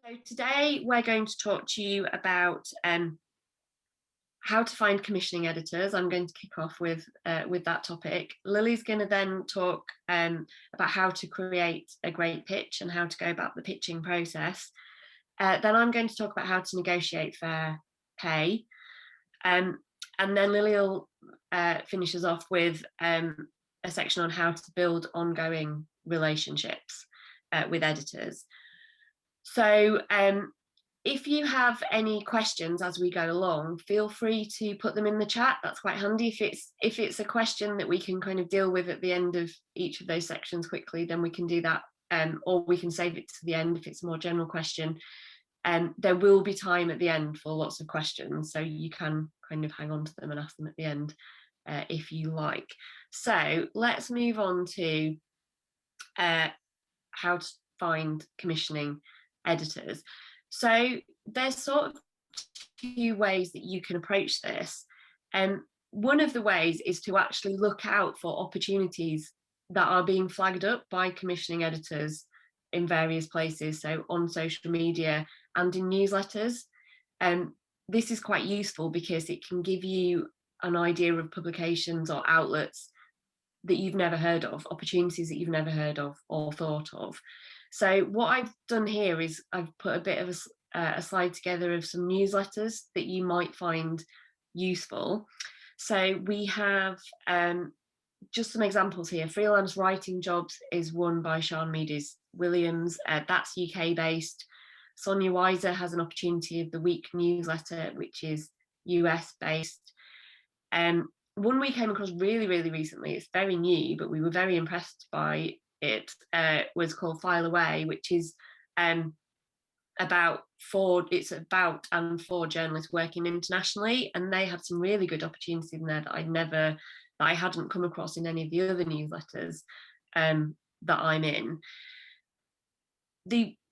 So today we're going to talk to you about how to find commissioning editors. I'm going to kick off with that topic. Lily's going to then talk about how to create a great pitch and how to go about the pitching process. Then I'm going to talk about how to negotiate fair pay. And then Lily will finish us off with a section on how to build ongoing relationships with editors. So if you have any questions as we go along, feel free to put them in the chat. That's quite handy. If it's a question that we can kind of deal with at the end of each of those sections quickly, then we can do that, or we can save it to the end if it's a more general question. There will be time at the end for lots of questions, so you can kind of hang on to them and ask them at the end if you like. So let's move on to how to find commissioning editors. So there's sort of two ways that you can approach this. One of the ways is to actually look out for opportunities that are being flagged up by commissioning editors in various places, so on social media and in newsletters. This is quite useful because it can give you an idea of publications or outlets that you've never heard of, opportunities that you've never heard of or thought of. So what I've done here is I've put a bit of a slide together of some newsletters that you might find useful. So we have just some examples here. Freelance Writing Jobs is one by Sian Williams. That's UK based. Sonia Weiser has an Opportunity of the Week newsletter, which is US based. One we came across really recently, it's very new, but we were very impressed by it, was called File Away, which is about four journalists working internationally, and they had some really good opportunities in there that I hadn't come across in any of the other newsletters that I'm in.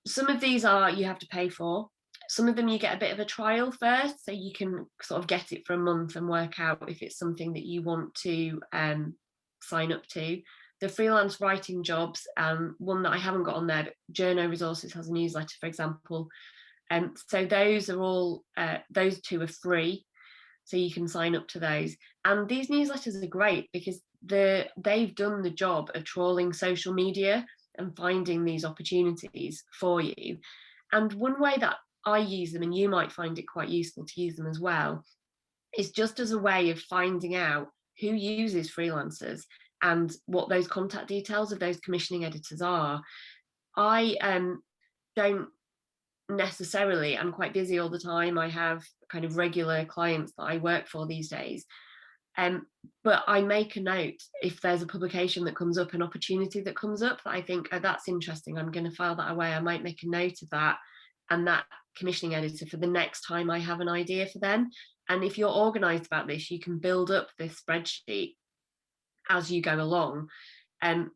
Some of these are you have to pay for. Some of them you get a bit of a trial first, so you can sort of get it for a month and work out if it's something that you want to sign up to. The Freelance Writing Jobs, one that I haven't got on there, but Journo Resources has a newsletter, for example. So those are all, those two are free, so you can sign up to those. And these newsletters are great because they've done the job of trawling social media and finding these opportunities for you. And one way that I use them, and you might find it quite useful to use them as well, is just as a way of finding out who uses freelancers and what those contact details of those commissioning editors are. I don't necessarily, I'm quite busy all the time. I have kind of regular clients that I work for these days. But I make a note if there's a publication that comes up, an opportunity that comes up that I think, oh, that's interesting, I'm going to file that away. I might make a note of that and that commissioning editor for the next time I have an idea for them. And if you're organized about this, you can build up this spreadsheet as you go along.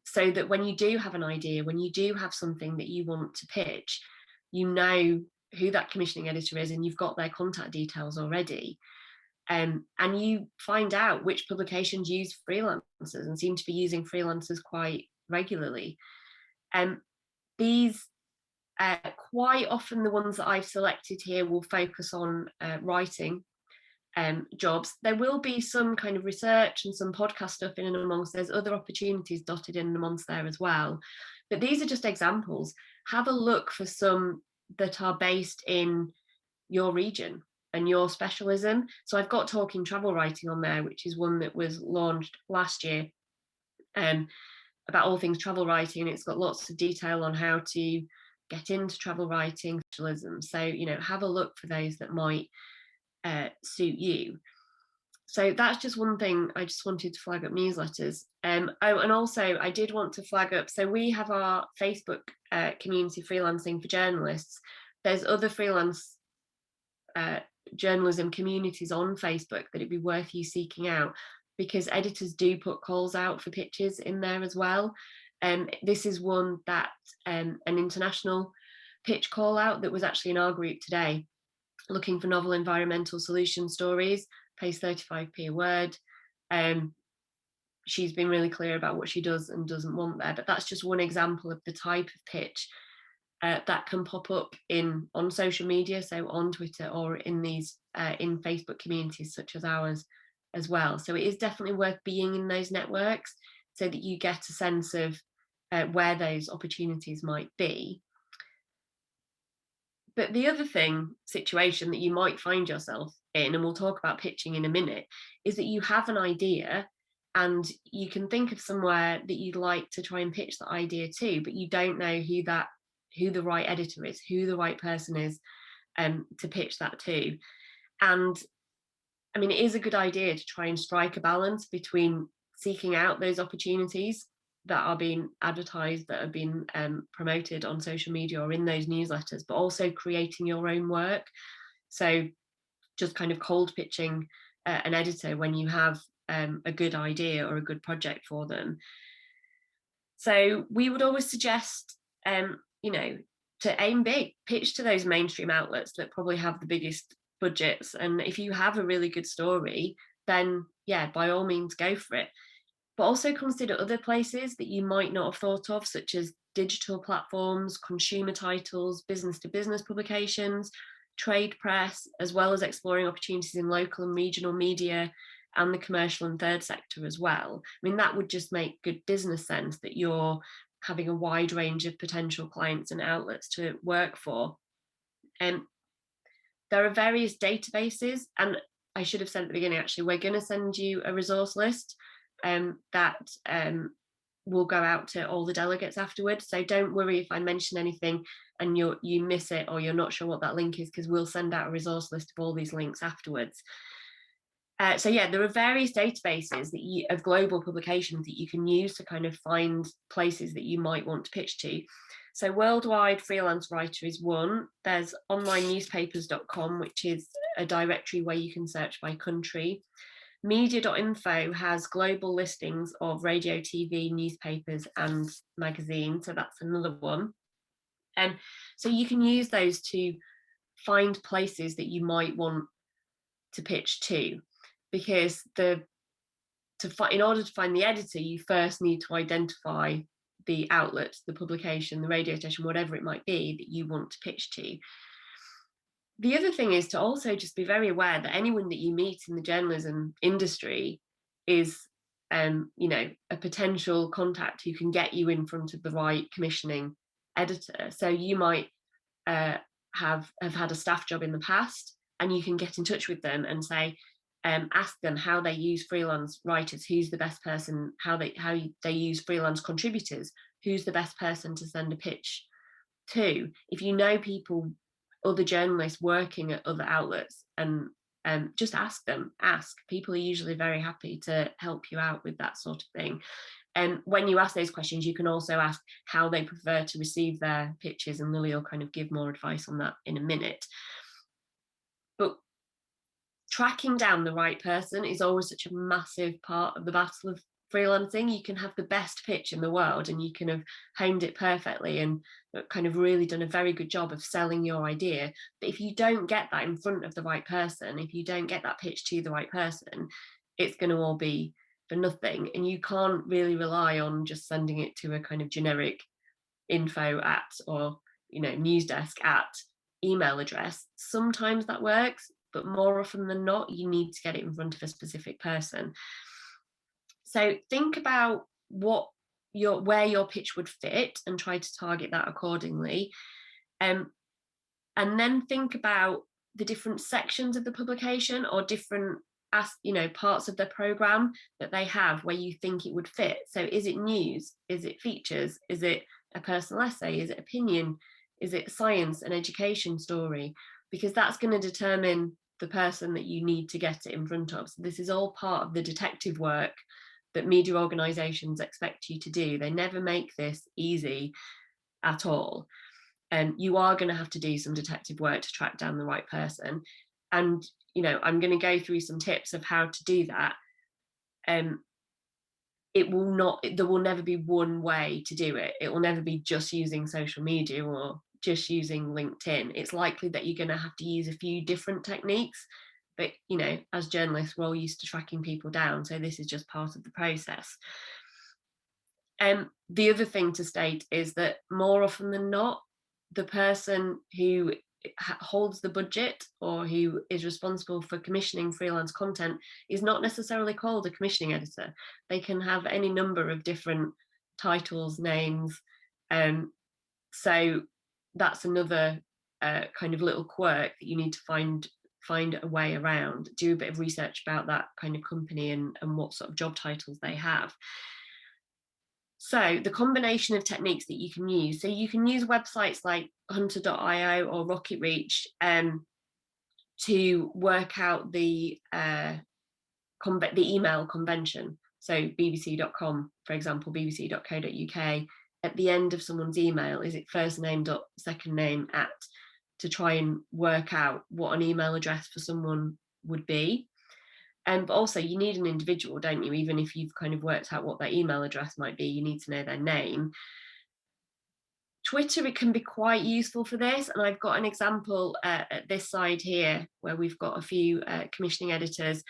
So that when you do have an idea, when you do have something that you want to pitch, you know who that commissioning editor is and you've got their contact details already. And you find out which publications use freelancers and seem to be using freelancers quite regularly. These quite often the ones that I've selected here will focus on writing jobs. There will be some kind of research and some podcast stuff in and amongst. There's other opportunities dotted in and amongst there as well. But these are just examples. Have a look for some that are based in your region and your specialism. So I've got Talking Travel Writing on there, which is one that was launched last year about all things travel writing. And it's got lots of detail on how to get into travel writing specialism. So, have a look for those that might suit you. So that's just one thing I just wanted to flag up newsletters. And also I did want to flag up, so we have our Facebook community, Freelancing for Journalists. There's other freelance journalism communities on Facebook that it'd be worth you seeking out, because editors do put calls out for pitches in there as well. This is one that an international pitch call out that was actually in our group today, looking for novel environmental solution stories, pays 35p a word. She's been really clear about what she does and doesn't want there, but that's just one example of the type of pitch that can pop up on social media, so on Twitter or in these in Facebook communities such as ours as well. So it is definitely worth being in those networks so that you get a sense of where those opportunities might be. But the other situation that you might find yourself in, and we'll talk about pitching in a minute, is that you have an idea and you can think of somewhere that you'd like to try and pitch the idea to, but you don't know who the right editor is, who the right person is to pitch that to. And I mean, it is a good idea to try and strike a balance between seeking out those opportunities that are being advertised, that are being promoted on social media or in those newsletters, but also creating your own work. So just kind of cold pitching an editor when you have a good idea or a good project for them. So we would always suggest, to aim big, pitch to those mainstream outlets that probably have the biggest budgets. And if you have a really good story, then yeah, by all means go for it. But also consider other places that you might not have thought of, such as digital platforms, consumer titles, business to business publications, trade press, as well as exploring opportunities in local and regional media and the commercial and third sector as well. I mean, that would just make good business sense that you're having a wide range of potential clients and outlets to work for. There are various databases, and I should have said at the beginning, actually, we're going to send you a resource list that will go out to all the delegates afterwards. So don't worry if I mention anything and you miss it or you're not sure what that link is, because we'll send out a resource list of all these links afterwards. So yeah, there are various databases of global publications that you can use to kind of find places that you might want to pitch to. So Worldwide Freelance Writer is one. There's onlinenewspapers.com, which is a directory where you can search by country. Media.info has global listings of radio, TV, newspapers, and magazines. So that's another one. And so you can use those to find places that you might want to pitch to, because in order to find the editor, you first need to identify the outlet, the publication, the radio station, whatever it might be that you want to pitch to. The other thing is to also just be very aware that anyone that you meet in the journalism industry is, a potential contact who can get you in front of the right commissioning editor. So you might have had a staff job in the past, and you can get in touch with them and say, ask them how they use freelance writers, who's the best person, how they use freelance contributors, who's the best person to send a pitch to. If you know people, other journalists working at other outlets, and just ask them. People are usually very happy to help you out with that sort of thing. And when you ask those questions, you can also ask how they prefer to receive their pitches, and Lily will kind of give more advice on that in a minute. But tracking down the right person is always such a massive part of the battle of freelancing. You can have the best pitch in the world and you can have honed it perfectly and kind of really done a very good job of selling your idea. But if you don't get that in front of the right person, if you don't get that pitch to the right person, it's going to all be for nothing. And you can't really rely on just sending it to a kind of generic info at, or news desk at email address. Sometimes that works, but more often than not, you need to get it in front of a specific person. So think about where your pitch would fit and try to target that accordingly. And then think about the different sections of the publication or different parts of the program that they have where you think it would fit. So is it news? Is it features? Is it a personal essay? Is it opinion? Is it science and education story? Because that's going to determine the person that you need to get it in front of. So this is all part of the detective work that media organisations expect you to do. They never make this easy at all. And you are going to have to do some detective work to track down the right person. And, I'm going to go through some tips of how to do that. There will never be one way to do it. It will never be just using social media or just using LinkedIn. It's likely that you're going to have to use a few different techniques, but as journalists, we're all used to tracking people down, so this is just part of the process. The other thing to state is that more often than not, the person who holds the budget or who is responsible for commissioning freelance content is not necessarily called a commissioning editor. They can have any number of different titles, names. So that's another kind of little quirk that you need to find a way around. Do a bit of research about that kind of company and what sort of job titles they have. So the combination of techniques that you can use. So you can use websites like hunter.io or Rocket Reach to work out the email convention. So bbc.com, for example, bbc.co.uk, at the end of someone's email, is it first name dot second name at, to try and work out what an email address for someone would be. But also you need an individual, don't you? Even if you've kind of worked out what their email address might be, you need to know their name. Twitter, it can be quite useful for this. And I've got an example at this side here where we've got a few commissioning editors,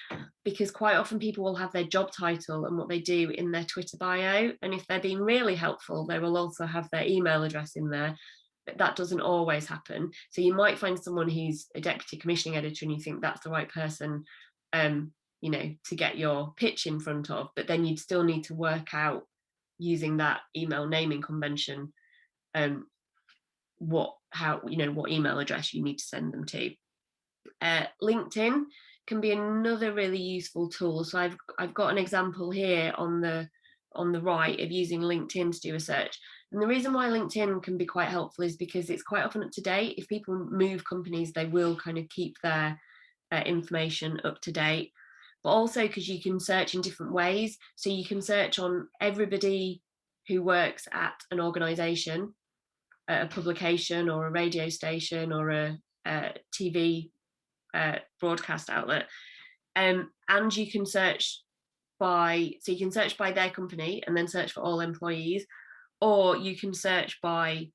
because quite often people will have their job title and what they do in their Twitter bio. And if they're being really helpful, they will also have their email address in there. But that doesn't always happen. So you might find someone who's a deputy commissioning editor and you think that's the right person, you know, to get your pitch in front of, but then you'd still need to work out using that email naming convention what email address you need to send them to. LinkedIn can be another really useful tool. So I've got an example here on the right of using LinkedIn to do a search. And the reason why LinkedIn can be quite helpful is because it's quite often up to date. If people move companies, they will kind of keep their information up to date. But also because you can search in different ways. So you can search on everybody who works at an organization, a publication or a radio station or a TV broadcast outlet. And you can search by their company and then search for all employees, or you can search by,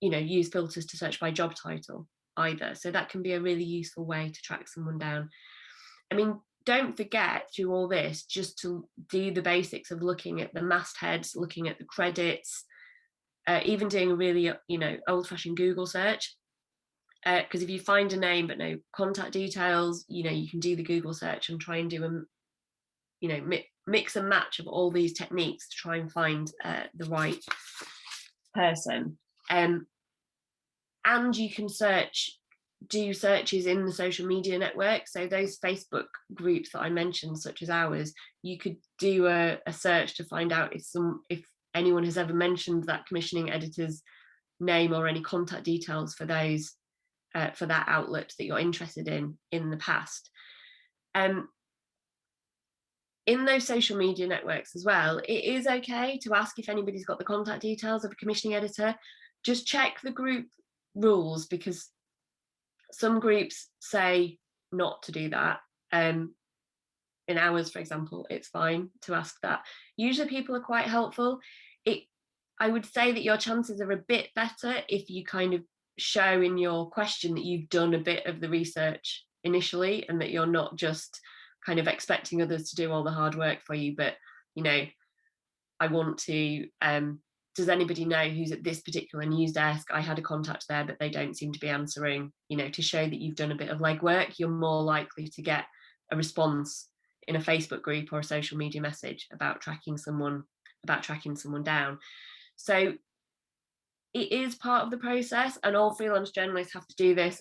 use filters to search by job title either. So that can be a really useful way to track someone down. I mean, don't forget through all this just to do the basics of looking at the mastheads, looking at the credits, even doing a really, old-fashioned Google search. Because if you find a name but no contact details, you can do the Google search and try and do mix and match of all these techniques to try and find the right person. And you can do searches in the social media network. So those Facebook groups that I mentioned, such as ours, you could do a search to find out if anyone has ever mentioned that commissioning editor's name or any contact details for those for that outlet that you're interested in the past. In those social media networks as well, it is okay to ask if anybody's got the contact details of a commissioning editor. Just check the group rules, because some groups say not to do that. In ours, for example, it's fine to ask that. Usually people are quite helpful. I would say that your chances are a bit better if you kind of show in your question that you've done a bit of the research initially and that you're not just kind of expecting others to do all the hard work for you, but I want to does anybody know who's at this particular news desk? I had a contact there but they don't seem to be answering. To show that you've done a bit of legwork, you're more likely to get a response in a Facebook group or a social media message about tracking someone down. So it is part of the process, and all freelance journalists have to do this.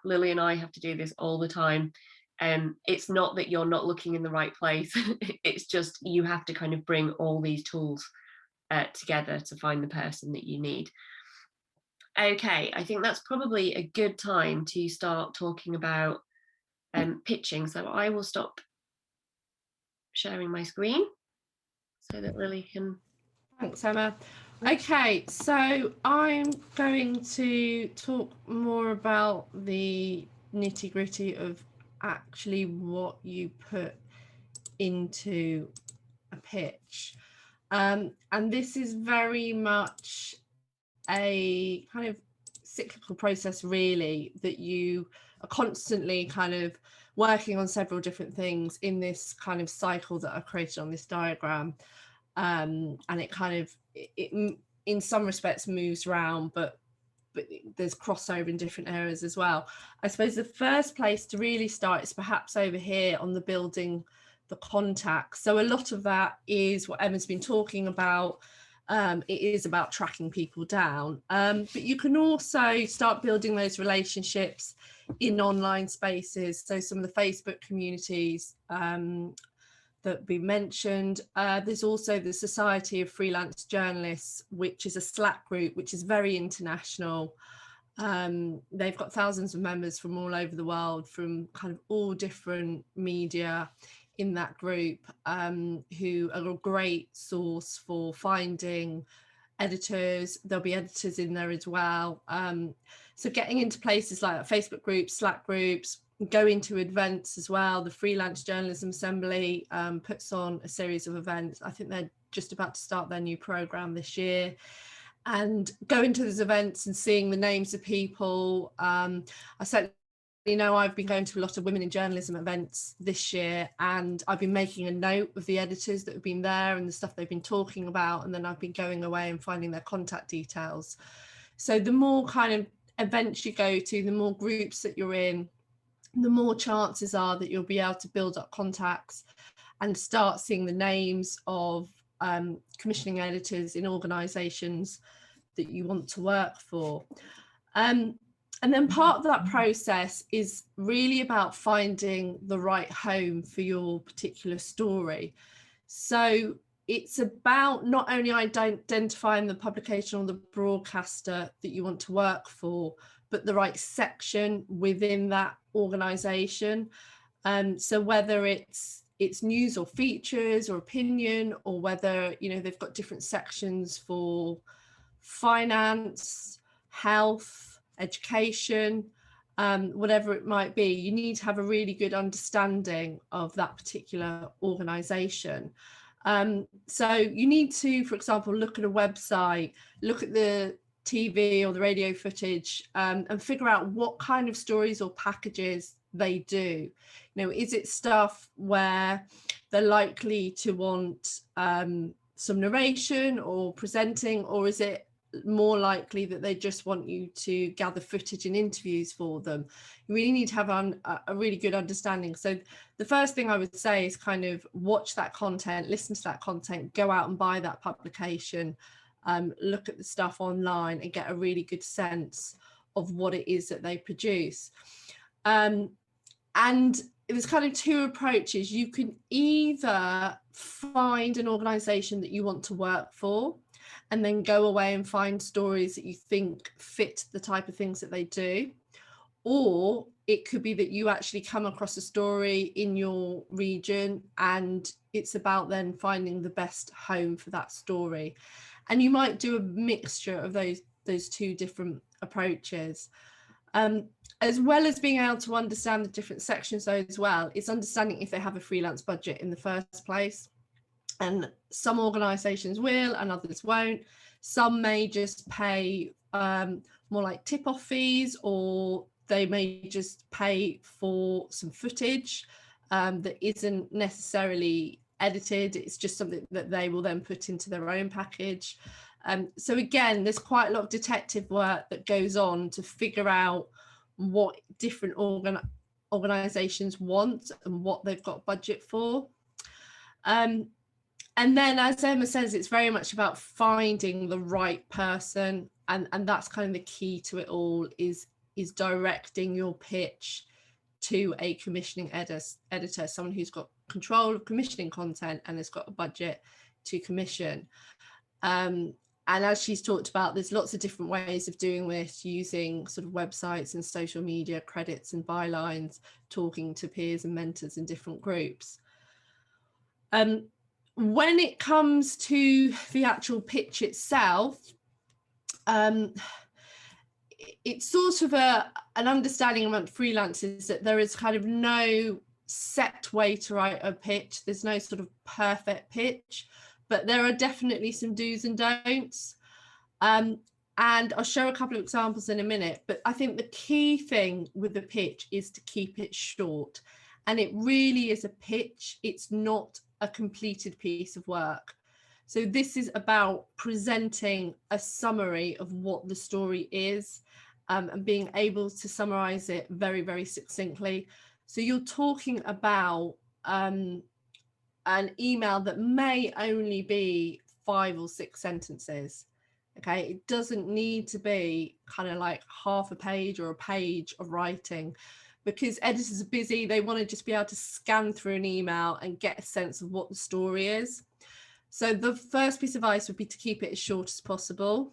Lily and I have to do this all the time. It's not that you're not looking in the right place. It's just you have to kind of bring all these tools together to find the person that you need. Okay, I think that's probably a good time to start talking about pitching. So I will stop sharing my screen so that Lily can. Thanks, Emma. Okay, so I'm going to talk more about the nitty-gritty of actually what you put into a pitch. And this is very much a kind of cyclical process, really, that you are constantly kind of working on several different things in this kind of cycle that I've created on this diagram. And it kind of, it in some respects moves around, but but there's crossover in different areas as well. I suppose the first place to really start is perhaps over here on the building the contacts. So a lot of that is what Emma's been talking about. It is about tracking people down, but you can also start building those relationships in online spaces. So some of the Facebook communities that we mentioned. There's also the Society of Freelance Journalists, which is a Slack group, which is very international. They've got thousands of members from all over the world, from kind of all different media in that group, who are a great source for finding editors. There'll be editors in there as well. So getting into places like Facebook groups, Slack groups, going to events as well. The Freelance Journalism Assembly puts on a series of events. I think they're just about to start their new program this year. And going to those events and seeing the names of people. I certainly know I've been going to a lot of women in journalism events this year, and I've been making a note of the editors that have been there and the stuff they've been talking about, and then I've been going away and finding their contact details. So the more kind of events you go to, the more groups that you're in, the more chances are that you'll be able to build up contacts and start seeing the names of commissioning editors in organisations that you want to work for. And then part of that process is really about finding the right home for your particular story. So it's about not only identifying the publication or the broadcaster that you want to work for, but the right section within that organisation. So whether it's news or features or opinion, or whether, you know, they've got different sections for finance, health, education, whatever it might be, you need to have a really good understanding of that particular organisation. So you need to, for example, look at a website, look at the TV or the radio footage, and figure out what kind of stories or packages they do. You know, is it stuff where they're likely to want some narration or presenting, or is it more likely that they just want you to gather footage and interviews for them? You really need to have a really good understanding. So the first thing I would say is kind of watch that content, listen to that content, go out and buy that publication, look at the stuff online and get a really good sense of what it is that they produce. And there's kind of two approaches. You can either find an organisation that you want to work for and then go away and find stories that you think fit the type of things that they do. Or it could be that you actually come across a story in your region and it's about then finding the best home for that story. And you might do a mixture of those two different approaches. As well as being able to understand the different sections though as well, it's understanding if they have a freelance budget in the first place. And some organisations will and others won't. Some may just pay more like tip-off fees, or they may just pay for some footage that isn't necessarily edited. It's just something that they will then put into their own package. So again, there's quite a lot of detective work that goes on to figure out what different organisations want and what they've got budget for. And then, as Emma says, it's very much about finding the right person, and that's kind of the key to it all, is directing your pitch to a commissioning editor, someone who's got control of commissioning content and has got a budget to commission. And as she's talked about, there's lots of different ways of doing this, using sort of websites and social media, credits and bylines, talking to peers and mentors in different groups. When it comes to the actual pitch itself, it's sort of an understanding among freelancers that there is kind of no set way to write a pitch. There's no sort of perfect pitch, but there are definitely some do's and don'ts. And I'll show a couple of examples in a minute, but I think the key thing with the pitch is to keep it short. And it really is a pitch. It's not a completed piece of work. So this is about presenting a summary of what the story is, and being able to summarize it very, very succinctly. So you're talking about an email that may only be 5 or 6 sentences. Okay, it doesn't need to be kind of like half a page or a page of writing, because editors are busy. They want to just be able to scan through an email and get a sense of what the story is. So the first piece of advice would be to keep it as short as possible.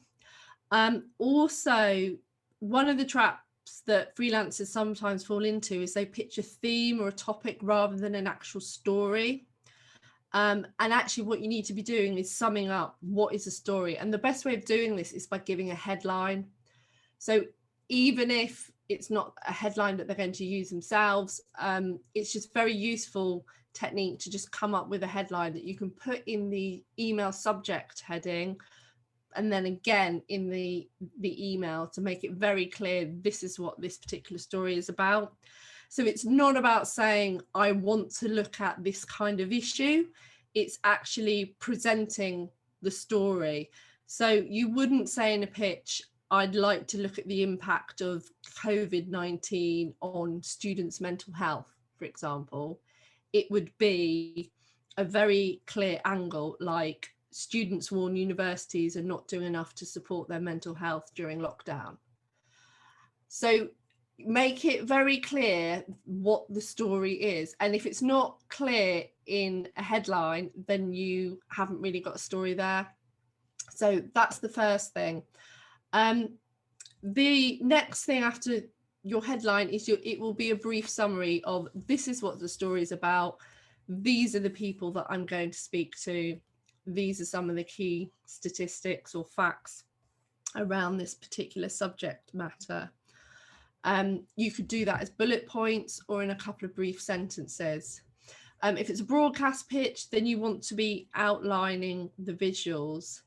Also, one of the traps that freelancers sometimes fall into is they pitch a theme or a topic rather than an actual story. And actually what you need to be doing is summing up what is a story. And the best way of doing this is by giving a headline. So even if it's not a headline that they're going to use themselves, it's just very useful technique to just come up with a headline that you can put in the email subject heading, and then again in the email, to make it very clear this is what this particular story is about. So it's not about saying I want to look at this kind of issue, it's actually presenting the story. So you wouldn't say in a pitch, I'd like to look at the impact of COVID-19 on students' mental health, for example. It would be a very clear angle, like students warn universities are not doing enough to support their mental health during lockdown. So make it very clear what the story is. And if it's not clear in a headline, then you haven't really got a story there. So that's the first thing. The next thing after your headline is it will be a brief summary of this is what the story is about. These are the people that I'm going to speak to. These are some of the key statistics or facts around this particular subject matter. You could do that as bullet points or in a couple of brief sentences. If it's a broadcast pitch, then you want to be outlining the visuals.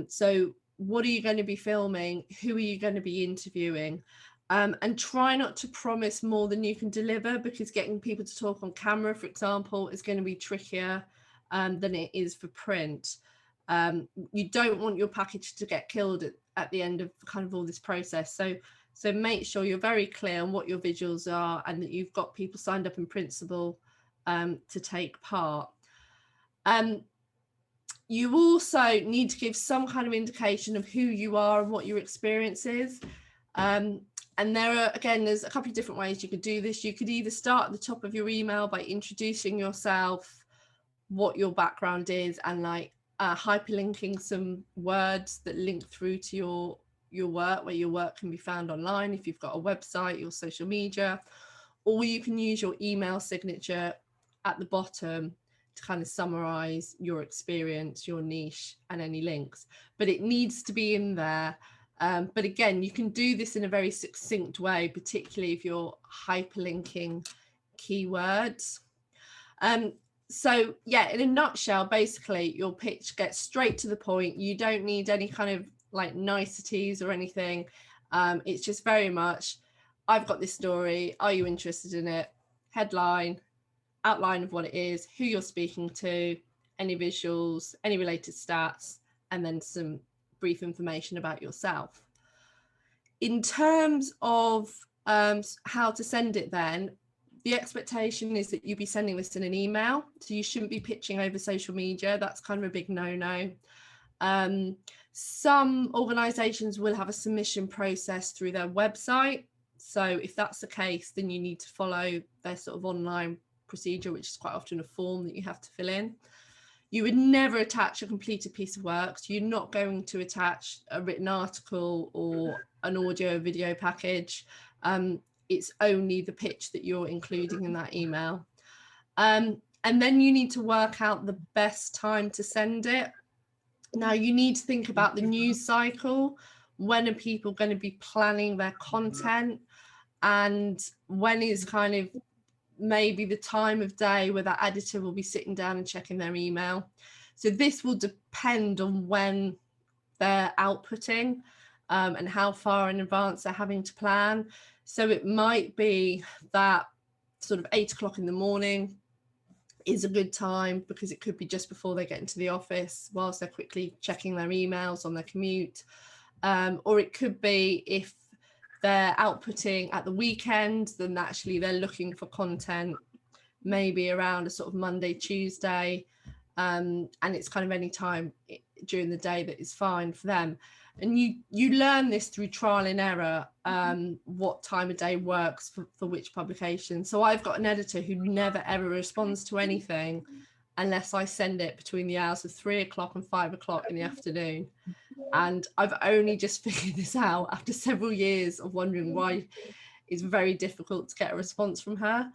So what are you going to be filming? Who are you going to be interviewing? And try not to promise more than you can deliver, because getting people to talk on camera, for example, is going to be trickier than it is for print. You don't want your package to get killed at the end of kind of all this process. So make sure you're very clear on what your visuals are and that you've got people signed up in principle to take part. You also need to give some kind of indication of who you are and what your experience is. And there's a couple of different ways you could do this. You could either start at the top of your email by introducing yourself, what your background is, and like hyperlinking some words that link through to your work, where your work can be found online if you've got a website, your social media, or you can use your email signature at the bottom to kind of summarize your experience, your niche, and any links. But it needs to be in there. But again, you can do this in a very succinct way, particularly if you're hyperlinking keywords. So yeah, in a nutshell, basically your pitch gets straight to the point. You don't need any kind of like niceties or anything. It's just very much, I've got this story, are you interested in it? Headline, outline of what it is, who you're speaking to, any visuals, any related stats, and then some brief information about yourself. In terms of how to send it then, the expectation is that you'll be sending this in an email, so you shouldn't be pitching over social media. That's kind of a big no-no. Some organisations will have a submission process through their website. So if that's the case, then you need to follow their sort of online procedure, which is quite often a form that you have to fill in. You would never attach a completed piece of work. So you're not going to attach a written article or an audio video package. It's only the pitch that you're including in that email. And then you need to work out the best time to send it. Now you need to think about the news cycle. When are people going to be planning their content? And when is kind of maybe the time of day where that editor will be sitting down and checking their email. So this will depend on when they're outputting and how far in advance they're having to plan. So it might be that sort of 8 o'clock in the morning, is a good time, because it could be just before they get into the office whilst they're quickly checking their emails on their commute. Or it could be if they're outputting at the weekend, then actually they're looking for content maybe around a sort of Monday, Tuesday, and it's kind of any time during the day that is fine for them. And you learn this through trial and error, what time of day works for which publication. So I've got an editor who never ever responds to anything unless I send it between the hours of 3 o'clock and 5 o'clock in the afternoon. And I've only just figured this out after several years of wondering why it's very difficult to get a response from her.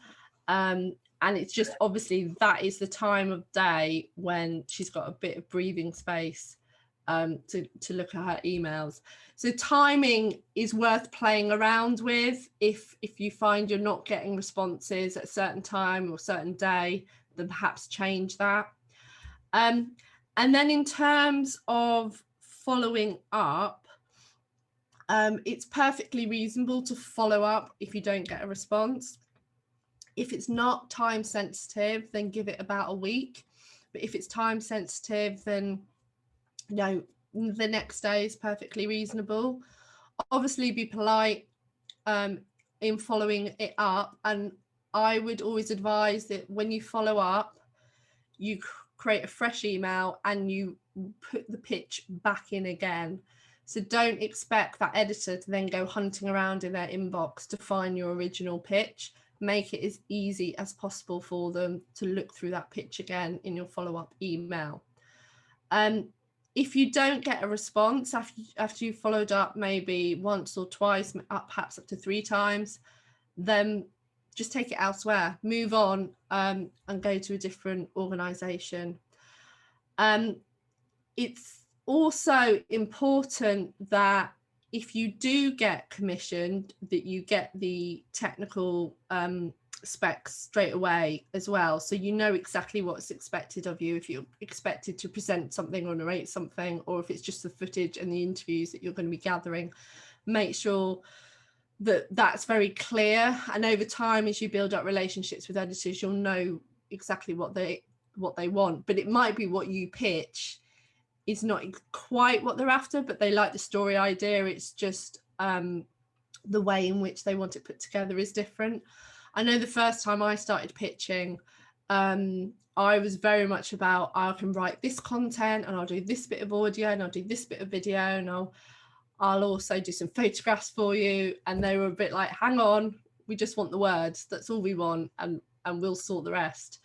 And it's just, obviously that is the time of day when she's got a bit of breathing space to look at her emails. So timing is worth playing around with. If you find you're not getting responses at a certain time or a certain day, then perhaps change that. And then in terms of following up, it's perfectly reasonable to follow up if you don't get a response. If it's not time sensitive, then give it about a week. But if it's time sensitive, then the next day is perfectly reasonable. Obviously be polite in following it up, and I would always advise that when you follow up, you create a fresh email and you put the pitch back in again. So don't expect that editor to then go hunting around in their inbox to find your original pitch. Make it as easy as possible for them to look through that pitch again in your follow-up email. If you don't get a response after you've followed up maybe once or twice, perhaps up to 3 times, then just take it elsewhere, move on, and go to a different organisation. It's also important that if you do get commissioned, that you get the technical specs straight away as well, so you know exactly what's expected of you, if you're expected to present something or narrate something, or if it's just the footage and the interviews that you're going to be gathering. Make sure that that's very clear, and over time, as you build up relationships with editors, you'll know exactly what they want. But it might be what you pitch is not quite what they're after, but they like the story idea. It's just the way in which they want it put together is different. I know the first time I started pitching, I was very much about, I can write this content and I'll do this bit of audio and I'll do this bit of video and I'll also do some photographs for you. And they were a bit like, hang on, we just want the words. That's all we want, and we'll sort the rest.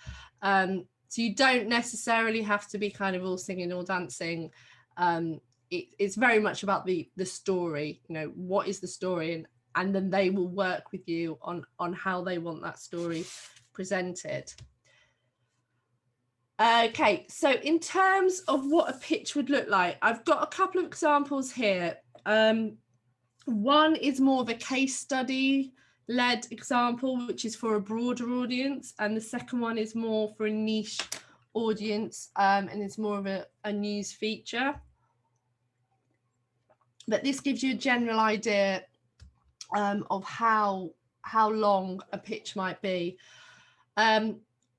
So you don't necessarily have to be kind of all singing or dancing. It's very much about the story, what is the story, and then they will work with you on how they want that story presented. Okay, so in terms of what a pitch would look like, I've got a couple of examples here. One is more of a case study led example, which is for a broader audience, and the second one is more for a niche audience, and it's more of a news feature. But this gives you a general idea of how long a pitch might be.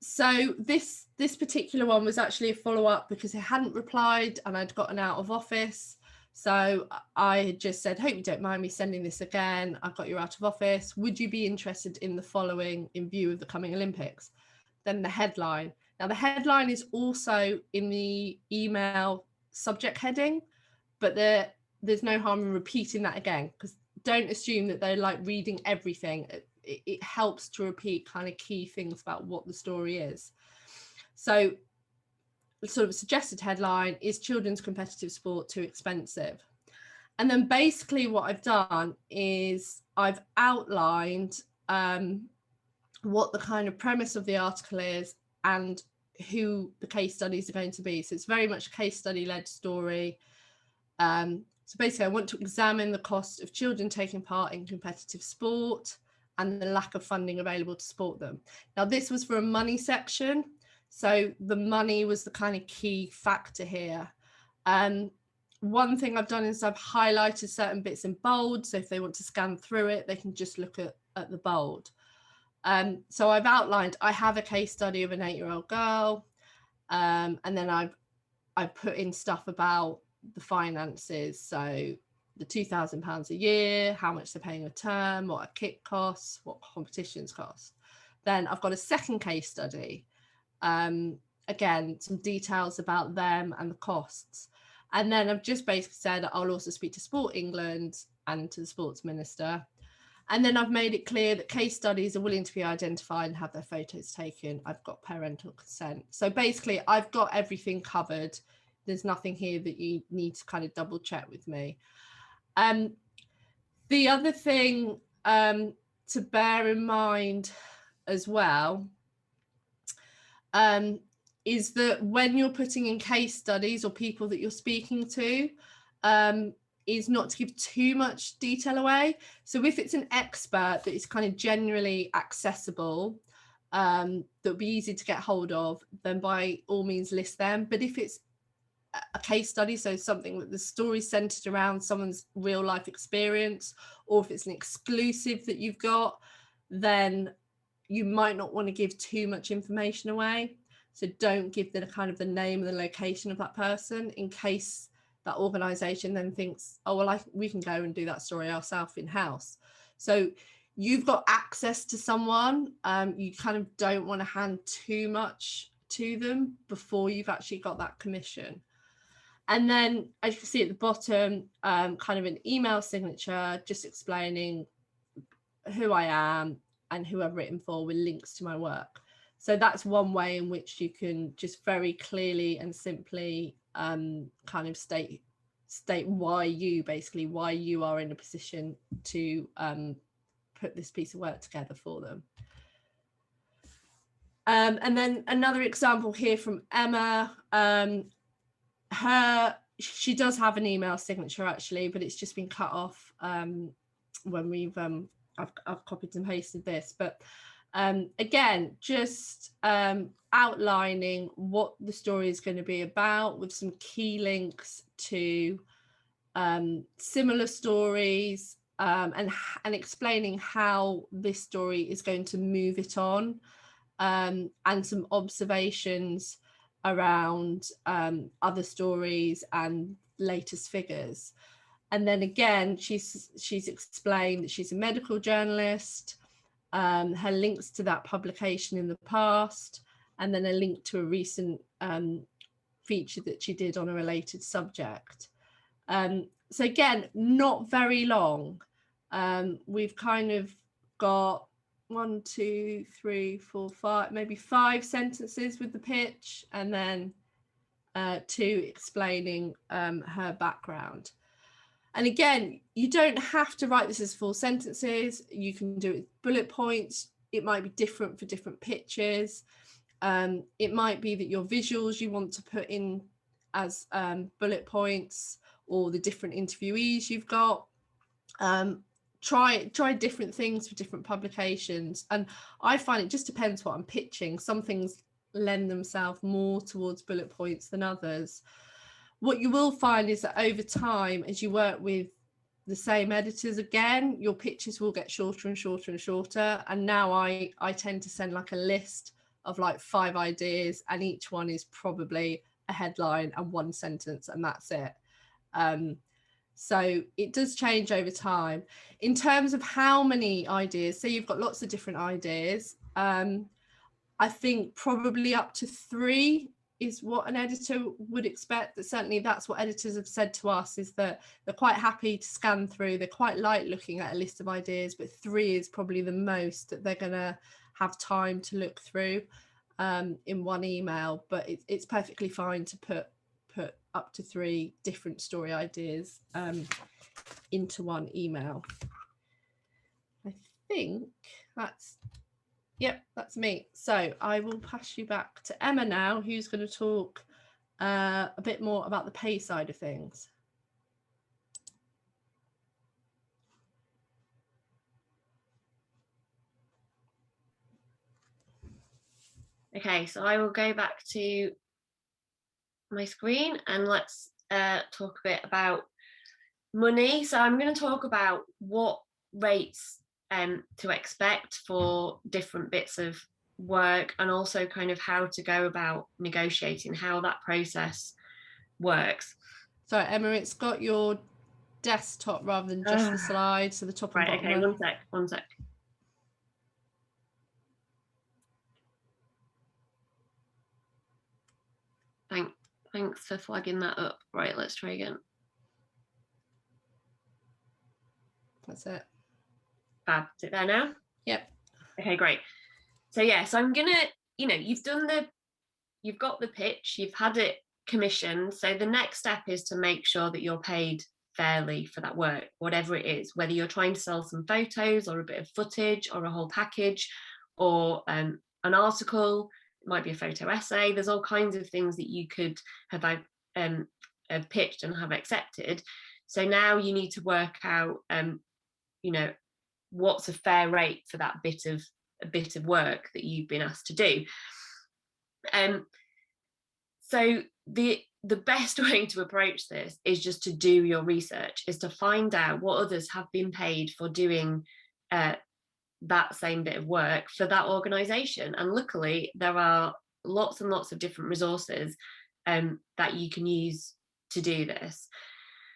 So this particular one was actually a follow-up because it hadn't replied and I'd gotten out of office. So I had just said, hope you don't mind me sending this again. I've got you out of office. Would you be interested in the following in view of the coming Olympics? Then the headline. Now the headline is also in the email subject heading, but there's no harm in repeating that again, because don't assume that they're like reading everything. It helps to repeat kind of key things about what the story is. So sort of a suggested headline is children's competitive sport too expensive? And then basically what I've done is I've outlined what the kind of premise of the article is and who the case studies are going to be. So it's very much a case study led story. So basically I want to examine the cost of children taking part in competitive sport and the lack of funding available to support them. Now this was for a money section. So the money was the kind of key factor here. One thing I've done is I've highlighted certain bits in bold. So if they want to scan through it, they can just look at the bold. So I've outlined, I have a case study of an 8-year-old girl, and then I've put in stuff about the finances. So the £2,000 a year, how much they're paying a term, what a kit costs, what competitions cost. Then I've got a second case study. Again, some details about them and the costs. And then I've just basically said I'll also speak to Sport England and to the sports minister. And then I've made it clear that case studies are willing to be identified and have their photos taken. I've got parental consent. So basically, I've got everything covered. There's nothing here that you need to kind of double check with me. The other thing to bear in mind as well is that when you're putting in case studies or people that you're speaking to, is not to give too much detail away. So if it's an expert that is kind of generally accessible, that would be easy to get hold of, then by all means list them. But if it's a case study, so something that the story's centered around someone's real life experience, or if it's an exclusive that you've got, then you might not want to give too much information away. So don't give the kind of the name and the location of that person, in case that organization then thinks, oh, well, we can go and do that story ourselves in-house. So you've got access to someone, you kind of don't want to hand too much to them before you've actually got that commission. And then, as you can see at the bottom, kind of an email signature just explaining who I am and who I've written for, with links to my work. So that's one way in which you can just very clearly and simply kind of state why you are in a position to put this piece of work together for them. And then another example here from Emma. She does have an email signature actually, but it's just been cut off when we've I've copied and pasted this. But again, just outlining what the story is going to be about, with some key links to similar stories, and explaining how this story is going to move it on, and some observations around other stories and latest figures. And then again, she's explained that she's a medical journalist, her links to that publication in the past, and then a link to a recent feature that she did on a related subject. So again, not very long. We've kind of got 1, 2, 3, 4, 5, maybe 5 sentences with the pitch, and then 2 explaining her background. And again, you don't have to write this as full sentences. You can do it with bullet points. It might be different for different pitches. It might be that your visuals you want to put in as bullet points, or the different interviewees you've got. Try different things for different publications. And I find it just depends what I'm pitching. Some things lend themselves more towards bullet points than others. What you will find is that over time, as you work with the same editors again, your pitches will get shorter and shorter and shorter. And now I tend to send like a list of like 5 ideas, and each one is probably a headline and 1 sentence, and that's it. So it does change over time. In terms of how many ideas, so you've got lots of different ideas. I think probably up to 3 is what an editor would expect. That certainly that's what editors have said to us, is that they're quite happy to scan through. They're quite light looking at a list of ideas, but 3 is probably the most that they're going to have time to look through in one email. But it's perfectly fine to put up to 3 different story ideas into one email. I think that's me. So I will pass you back to Emma now, who's going to talk a bit more about the pay side of things. Okay, so I will go back to my screen and let's talk a bit about money. So I'm going to talk about what rates to expect for different bits of work, and also kind of how to go about negotiating, how that process works. So Emma, it's got your desktop rather than just the slide, so the top and Right, bottom. okay, one sec. Thanks for flagging that up. Right, let's try again. That's it. Fab. Is it there now? Yep. Okay, great. So yeah, so I'm gonna, you've got the pitch, you've had it commissioned. So the next step is to make sure that you're paid fairly for that work, whatever it is, whether you're trying to sell some photos or a bit of footage or a whole package or an article. It might be a photo essay. There's all kinds of things that you could have pitched and have accepted. So now you need to work out, what's a fair rate for that bit of work that you've been asked to do. So the best way to approach this is just to do your research, is to find out what others have been paid for doing that same bit of work for that organization. And luckily there are lots and lots of different resources that you can use to do this.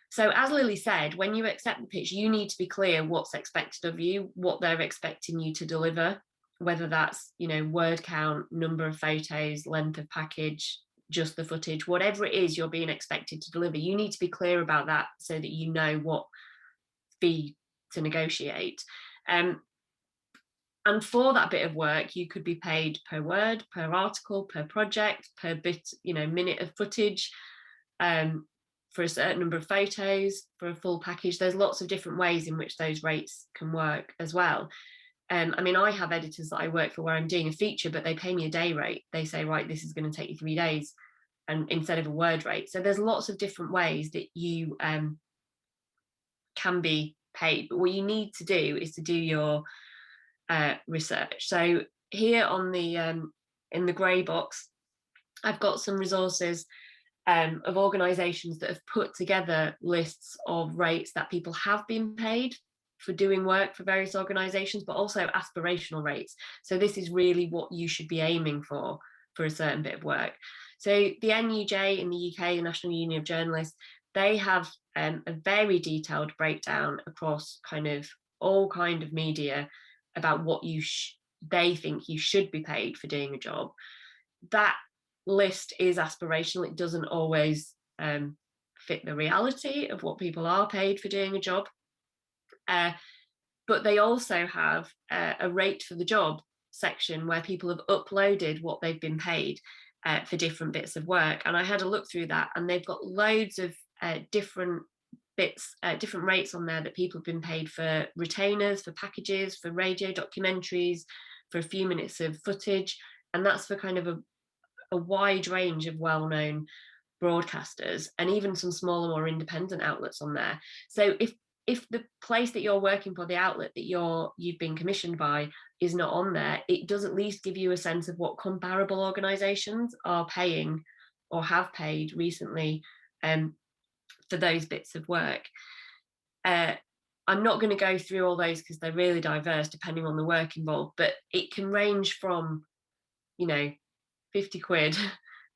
So as Lily said, when you accept the pitch, you need to be clear what's expected of you, what they're expecting you to deliver, whether that's, word count, number of photos, length of package, just the footage, whatever it is you're being expected to deliver. You need to be clear about that so that you know what fee to negotiate. And for that bit of work, you could be paid per word, per article, per project, per bit, minute of footage, for a certain number of photos, for a full package. There's lots of different ways in which those rates can work as well. I have editors that I work for where I'm doing a feature, but they pay me a day rate. They say, right, this is going to take you 3 days, and instead of a word rate. So there's lots of different ways that you can be paid. But what you need to do is to do your research. So here on the in the grey box, I've got some resources of organisations that have put together lists of rates that people have been paid for doing work for various organisations, but also aspirational rates. So this is really what you should be aiming for a certain bit of work. So the NUJ in the UK, the National Union of Journalists, they have a very detailed breakdown across kind of all kind of media about what they think you should be paid for doing a job. That list is aspirational. It doesn't always fit the reality of what people are paid for doing a job. But they also have a rate for the job section where people have uploaded what they've been paid for different bits of work. And I had a look through that, and they've got loads of different bits, different rates on there that people have been paid for retainers, for packages, for radio documentaries, for a few minutes of footage. And that's for kind of a wide range of well-known broadcasters, and even some smaller, more independent outlets on there. So if the place that you're working for, the outlet that you've been commissioned by, is not on there, it does at least give you a sense of what comparable organisations are paying or have paid recently for those bits of work. I'm not going to go through all those because they're really diverse depending on the work involved, but it can range from 50 quid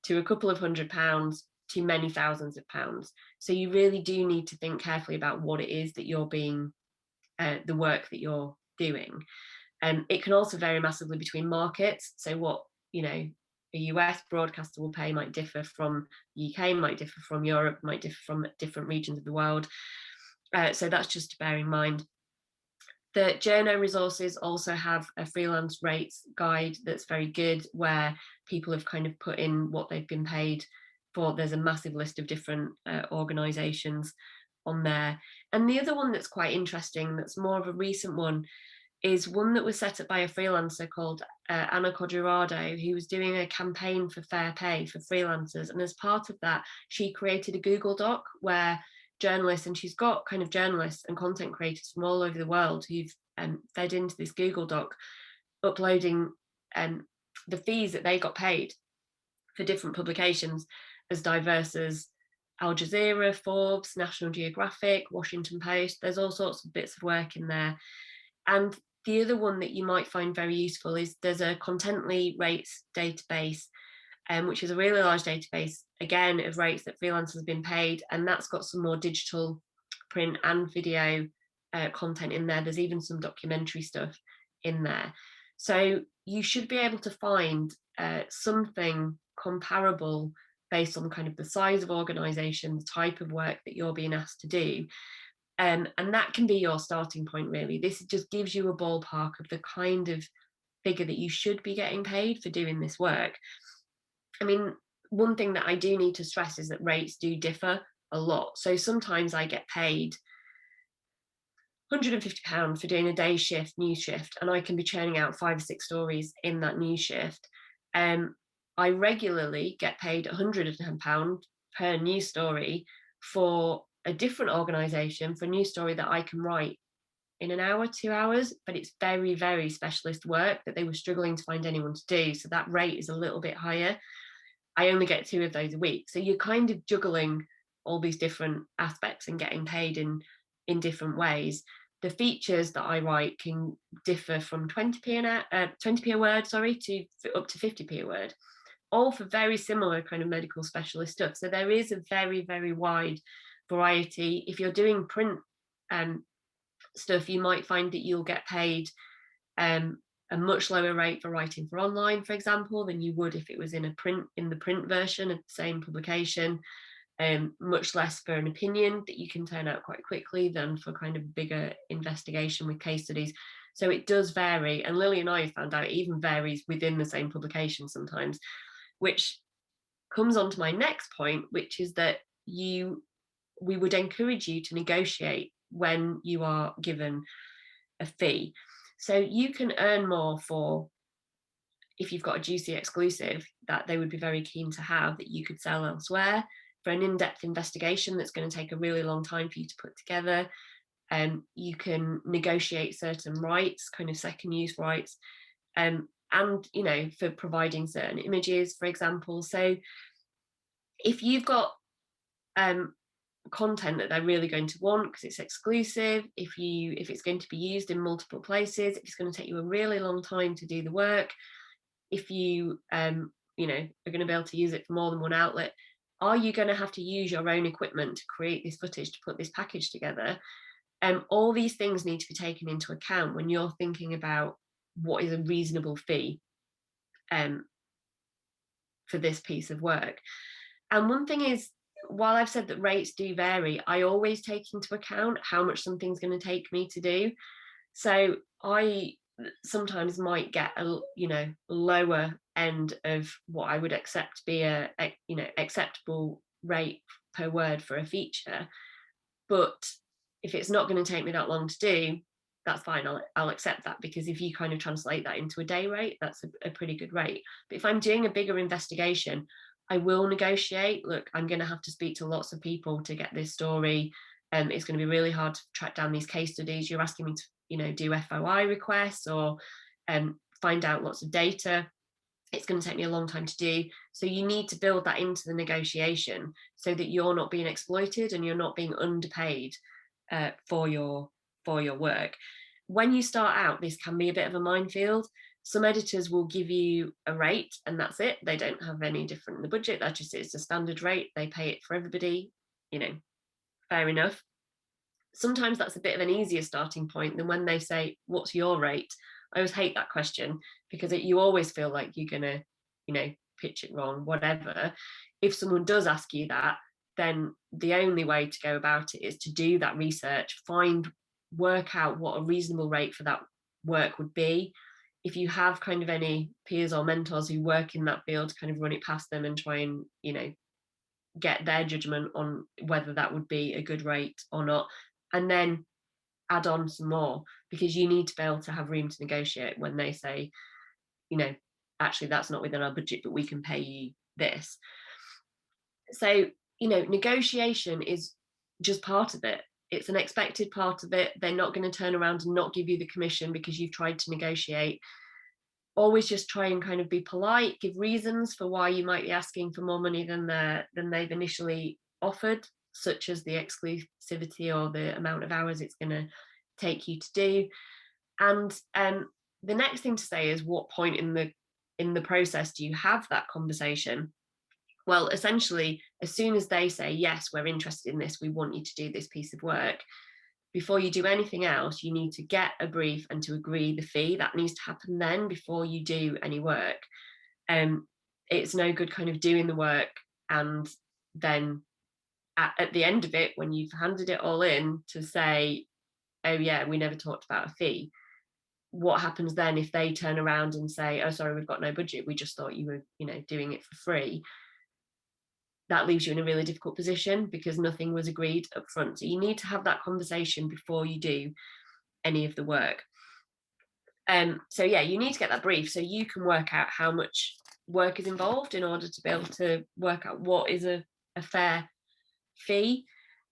to a couple of £100 to many thousands of pounds. So you really do need to think carefully about what it is that you're being, the work that you're doing. It can also vary massively between markets. So what, a US broadcaster will pay might differ from the UK, might differ from Europe, might differ from different regions of the world. So that's just to bear in mind. The journo resources also have a freelance rates guide that's very good, where people have kind of put in what they've been paid for. There's a massive list of different organisations on there. And the other one that's quite interesting, that's more of a recent one, is one that was set up by a freelancer called Anna Codurado, who was doing a campaign for fair pay for freelancers. And as part of that, she created a Google Doc where journalists, and she's got kind of journalists and content creators from all over the world who've fed into this Google Doc, uploading the fees that they got paid for different publications, as diverse as Al Jazeera, Forbes, National Geographic, Washington Post. There's all sorts of bits of work in there. And The other one that you might find very useful is there's a Contently rates database, which is a really large database, again, of rates that freelancers have been paid. And that's got some more digital, print and video content in there. There's even some documentary stuff in there. So you should be able to find something comparable based on kind of the size of organization, the type of work that you're being asked to do. And that can be your starting point, really. This just gives you a ballpark of the kind of figure that you should be getting paid for doing this work. I mean, one thing that I do need to stress is that rates do differ a lot. So sometimes I get paid £150 for doing a day shift, news shift, and I can be churning out 5 or 6 stories in that news shift. I regularly get paid £110 per news story for a different organisation for a news story that I can write in an hour, 2 hours, but it's very, very specialist work that they were struggling to find anyone to do. So that rate is a little bit higher. I only get 2 of those a week. So you're kind of juggling all these different aspects and getting paid in different ways. The features that I write can differ from 20p a word, to up to 50p a word, all for very similar kind of medical specialist stuff. So there is a very, very wide variety. If you're doing print stuff, you might find that you'll get paid a much lower rate for writing for online, for example, than you would if it was in the print version of the same publication. Much less for an opinion that you can turn out quite quickly than for kind of bigger investigation with case studies. So it does vary. And Lily and I have found out it even varies within the same publication sometimes, which comes on to my next point, which is that we would encourage you to negotiate when you are given a fee. So you can earn more for, if you've got a juicy exclusive that they would be very keen to have that you could sell elsewhere, for an in-depth investigation that's going to take a really long time for you to put together. You can negotiate certain rights, kind of second use rights, and for providing certain images, for example. So if you've got content that they're really going to want because it's exclusive, if it's going to be used in multiple places, if it's going to take you a really long time to do the work, if you are going to be able to use it for more than one outlet, are you going to have to use your own equipment to create this footage, to put this package together? All these things need to be taken into account when you're thinking about what is a reasonable fee for this piece of work. And one thing is, while I've said that rates do vary, I always take into account how much something's going to take me to do. So I sometimes might get a lower end of what I would accept be a acceptable rate per word for a feature, but if it's not going to take me that long to do, that's fine. I'll accept that, because if you kind of translate that into a day rate, that's a pretty good rate. But if I'm doing a bigger investigation, I will negotiate. Look, I'm going to have to speak to lots of people to get this story. It's going to be really hard to track down these case studies. You're asking me to do FOI requests or find out lots of data. It's going to take me a long time to do. So you need to build that into the negotiation so that you're not being exploited and you're not being underpaid for your work. When you start out, this can be a bit of a minefield. Some editors will give you a rate and that's it. They don't have any different in the budget. That just is a standard rate. They pay it for everybody, fair enough. Sometimes that's a bit of an easier starting point than when they say, what's your rate? I always hate that question because you always feel like you're going to, pitch it wrong, whatever. If someone does ask you that, then the only way to go about it is to do that research, work out what a reasonable rate for that work would be. If you have kind of any peers or mentors who work in that field, kind of run it past them and try and, get their judgment on whether that would be a good rate or not. And then add on some more, because you need to be able to have room to negotiate when they say, actually that's not within our budget, but we can pay you this. So, negotiation is just part of it. It's an expected part of it. They're not going to turn around and not give you the commission because you've tried to negotiate. Always just try and kind of be polite, give reasons for why you might be asking for more money than they've initially offered, such as the exclusivity or the amount of hours it's going to take you to do. And the next thing to say is, what point in the process do you have that conversation? Well, essentially, as soon as they say, yes, we're interested in this, we want you to do this piece of work, before you do anything else, you need to get a brief and to agree the fee. That needs to happen then before you do any work. It's no good kind of doing the work and then at the end of it, when you've handed it all in, to say, oh yeah, we never talked about a fee. What happens then if they turn around and say, oh sorry, we've got no budget, we just thought you were, doing it for free? That leaves you in a really difficult position because nothing was agreed up front. So you need to have that conversation before you do any of the work. So yeah, you need to get that brief so you can work out how much work is involved in order to be able to work out what is a fair fee.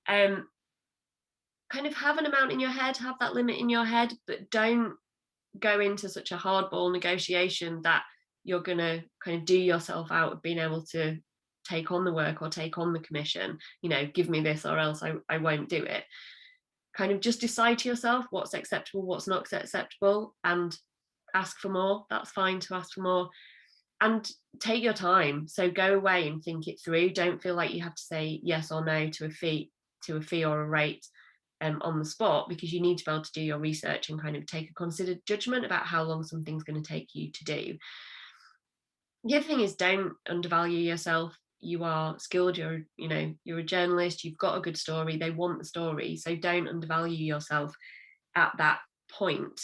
Kind of have an amount in your head, have that limit in your head, but don't go into such a hardball negotiation that you're going to kind of do yourself out of being able to take on the work or take on the commission. Give me this or else I won't do it. Kind of just decide to yourself what's acceptable, what's not acceptable, and ask for more. That's fine to ask for more, and take your time. So go away and think it through. Don't feel like you have to say yes or no to a fee or a rate on the spot, because you need to be able to do your research and kind of take a considered judgment about how long something's going to take you to do. The other thing is, don't undervalue yourself. You are skilled, you're a journalist, you've got a good story, they want the story, so don't undervalue yourself at that point.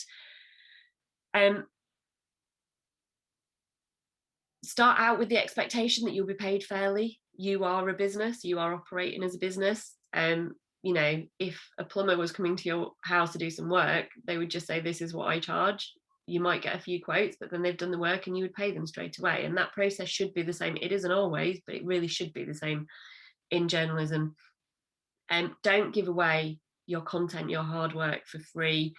Start out with the expectation that you'll be paid fairly. You are a business, you are operating as a business. If a plumber was coming to your house to do some work, they would just say, this is what I charge. You might get a few quotes, but then they've done the work and you would pay them straight away. And that process should be the same. It isn't always, but it really should be the same in journalism. And don't give away your content, your hard work for free.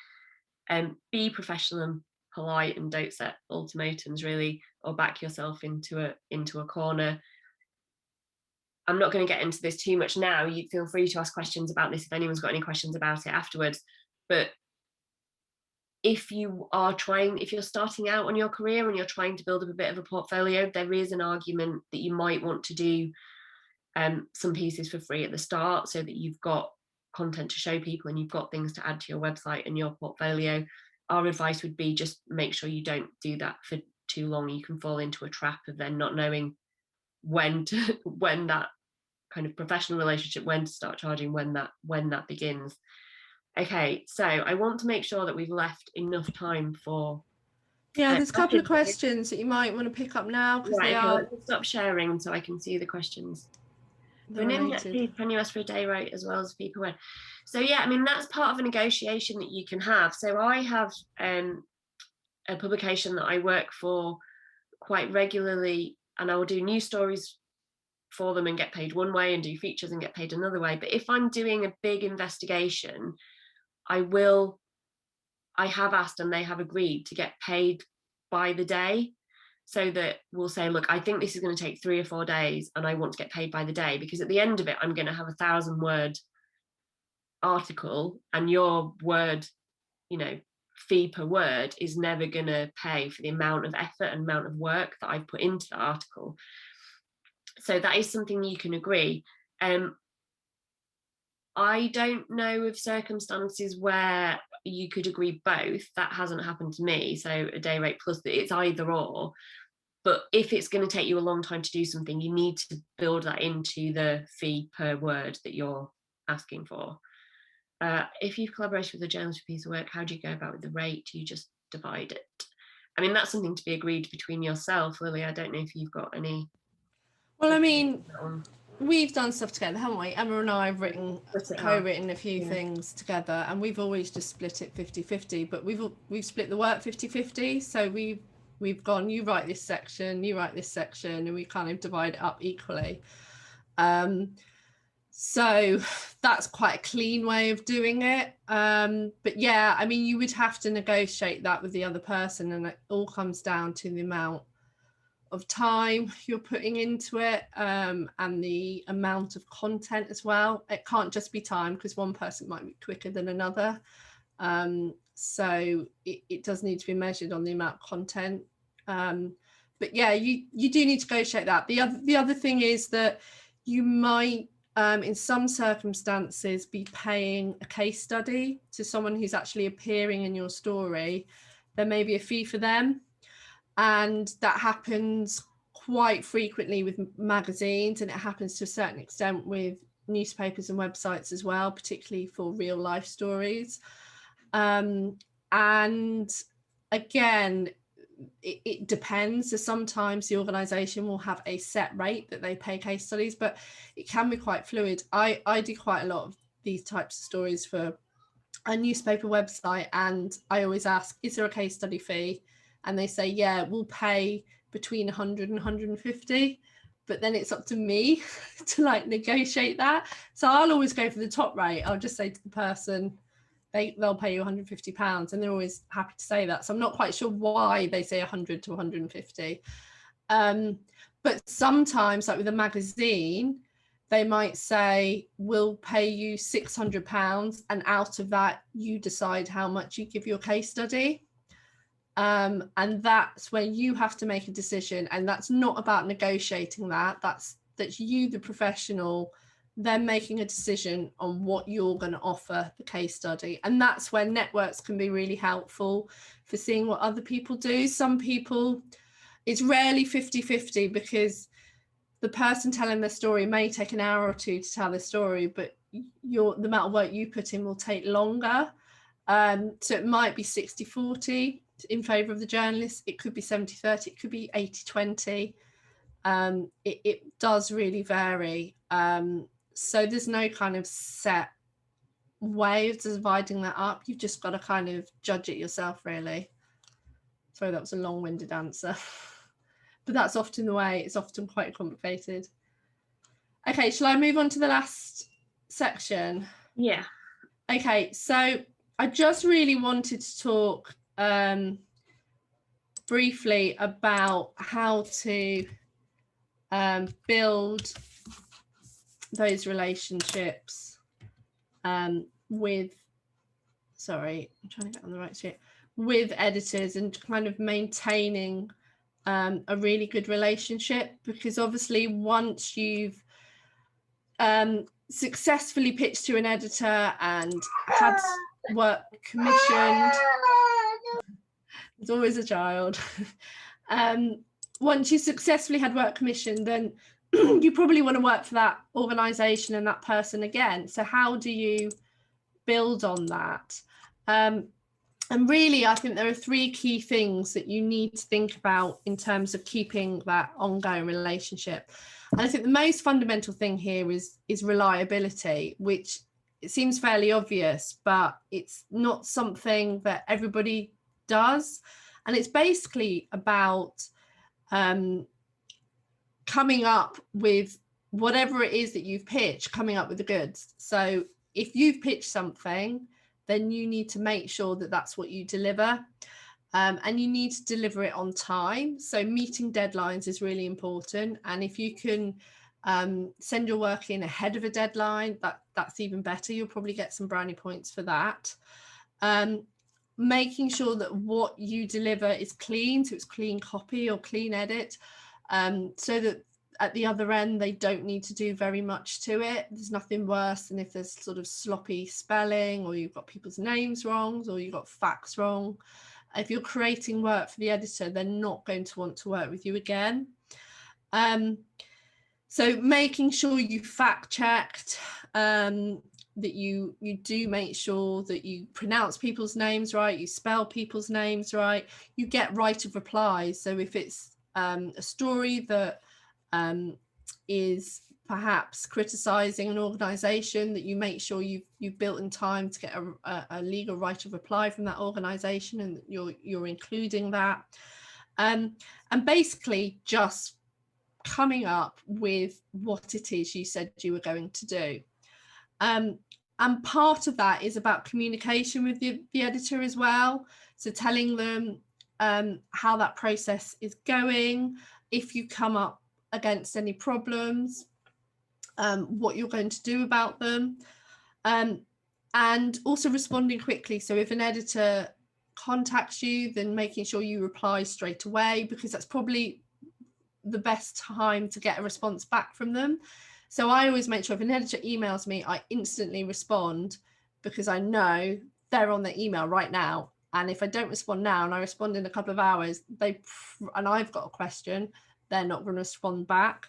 Be professional and polite, and don't set ultimatums really, or back yourself into a corner. I'm not going to get into this too much now. You feel free to ask questions about this if anyone's got any questions about it afterwards. But if you're starting out on your career and you're trying to build up a bit of a portfolio, there is an argument that you might want to do some pieces for free at the start, so that you've got content to show people and you've got things to add to your website and your portfolio. Our advice would be, just make sure you don't do that for too long. You can fall into a trap of then not knowing when that kind of professional relationship, when to start charging, when that begins. Okay, so I want to make sure that we've left enough time for there's a couple of questions that you might want to pick up now, because right, let me stop sharing so I can see the questions. Can you ask for a day rate as well as people win? So yeah, that's part of a negotiation that you can have. So I have a publication that I work for quite regularly, and I will do news stories for them and get paid one way, and do features and get paid another way. But if I'm doing a big investigation, I have asked and they have agreed to get paid by the day, so that we'll say, look, I think this is going to take 3 or 4 days and I want to get paid by the day, because at the end of it, I'm going to have 1,000-word article, and your word, fee per word is never going to pay for the amount of effort and amount of work that I've put into the article. So that is something you can agree. I don't know of circumstances where you could agree both. That hasn't happened to me. So a day rate plus, it's either or. But if it's going to take you a long time to do something, you need to build that into the fee per word that you're asking for. If you've collaborated with a journalist for a piece of work, how do you go about with the rate? Do you just divide it? That's something to be agreed between yourself, Lily. I don't know if you've got any. Well, we've done stuff together, haven't we? Emma and I have co-written a few things together, and we've always just split it 50-50, but we've split the work 50-50. So we've gone, you write this section, and we kind of divide it up equally. So that's quite a clean way of doing it. But yeah, you would have to negotiate that with the other person, and it all comes down to the amount of time you're putting into it, and the amount of content as well. It can't just be time, because one person might be quicker than another. So it does need to be measured on the amount of content. But yeah, you do need to negotiate that. The other thing is that you might, in some circumstances, be paying a case study to someone who's actually appearing in your story. There may be a fee for them, and that happens quite frequently with magazines, and it happens to a certain extent with newspapers and websites as well, particularly for real life stories. And again, it depends. So sometimes the organisation will have a set rate that they pay case studies, but it can be quite fluid. I do quite a lot of these types of stories for a newspaper website, and I always ask, is there a case study fee? And they say, yeah, we'll pay between 100 and 150, but then it's up to me to like negotiate that. So I'll always go for the top rate. I'll just say to the person, they'll pay you £150, and they're always happy to say that. So I'm not quite sure why they say 100 to 150. But sometimes, like with a magazine, they might say, we'll pay you £600, and out of that, you decide how much you give your case study. And that's where you have to make a decision. And that's not about negotiating that. That's you, the professional, then making a decision on what you're going to offer the case study. And that's where networks can be really helpful for seeing what other people do. Some people, it's rarely 50-50, because the person telling their story may take an hour or two to tell their story, but the amount of work you put in will take longer. So it might be 60-40 in favour of the journalist. It could be 70-30, it could be 80-20. It does really vary. So there's no kind of set way of dividing that up. You've just got to kind of judge it yourself, really. Sorry, that was a long-winded answer. But that's often the way. It's often quite complicated. Okay, shall I move on to the last section? Yeah. Okay, so I just really wanted to talk briefly about how to build those relationships with, sorry, I'm trying to get on the right street, with editors, and kind of maintaining a really good relationship. Because obviously once you've successfully pitched to an editor and had work commissioned, there's always a child. Once you successfully had work commissioned, then you probably want to work for that organisation and that person again. So how do you build on that? And really, I think there are three key things that you need to think about in terms of keeping that ongoing relationship. And I think the most fundamental thing here is reliability, which it seems fairly obvious, but it's not something that everybody does. And it's basically about coming up with whatever it is that you've pitched, coming up with the goods. So if you've pitched something, then you need to make sure that that's what you deliver, and you need to deliver it on time. So meeting deadlines is really important. And if you can send your work in ahead of a deadline, that's even better. You'll probably get some brownie points for that. Making sure that what you deliver is clean, so it's clean copy or clean edit, so that at the other end they don't need to do very much to it. There's nothing worse than if there's sort of sloppy spelling, or you've got people's names wrong, or you've got facts wrong. If you're creating work for the editor, they're not going to want to work with you again. So making sure you fact checked, that you do make sure that you pronounce people's names right, you spell people's names right, you get right of reply. So if it's a story that is perhaps criticising an organisation, that you make sure you've built in time to get a legal right of reply from that organisation, and you're including that, and basically just coming up with what it is you said you were going to do. And part of that is about communication with the editor as well. So telling them how that process is going, if you come up against any problems, what you're going to do about them. And And also responding quickly. So if an editor contacts you, then making sure you reply straight away, because that's probably the best time to get a response back from them. So I always make sure if an editor emails me, I instantly respond, because I know they're on their email right now. And if I don't respond now and I respond in a couple of hours, and I've got a question, they're not going to respond back.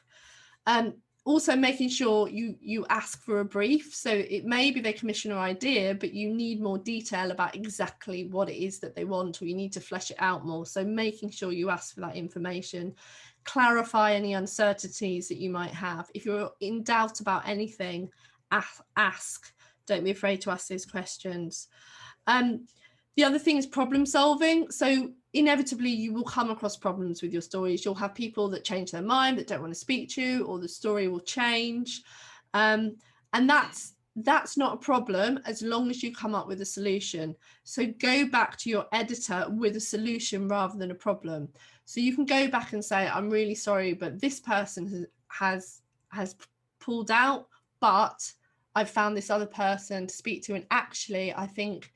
Also making sure you ask for a brief. So it may be they commission an idea, but you need more detail about exactly what it is that they want, or you need to flesh it out more. So making sure you ask for that information, clarify any uncertainties that you might have. If you're in doubt about anything, ask. Don't be afraid to ask those questions. The other thing is problem solving. So inevitably you will come across problems with your stories. You'll have people that change their mind, that don't want to speak to you, or the story will change. And that's not a problem as long as you come up with a solution. So go back to your editor with a solution rather than a problem. So you can go back and say, I'm really sorry, but this person has pulled out, but I've found this other person to speak to, and actually I think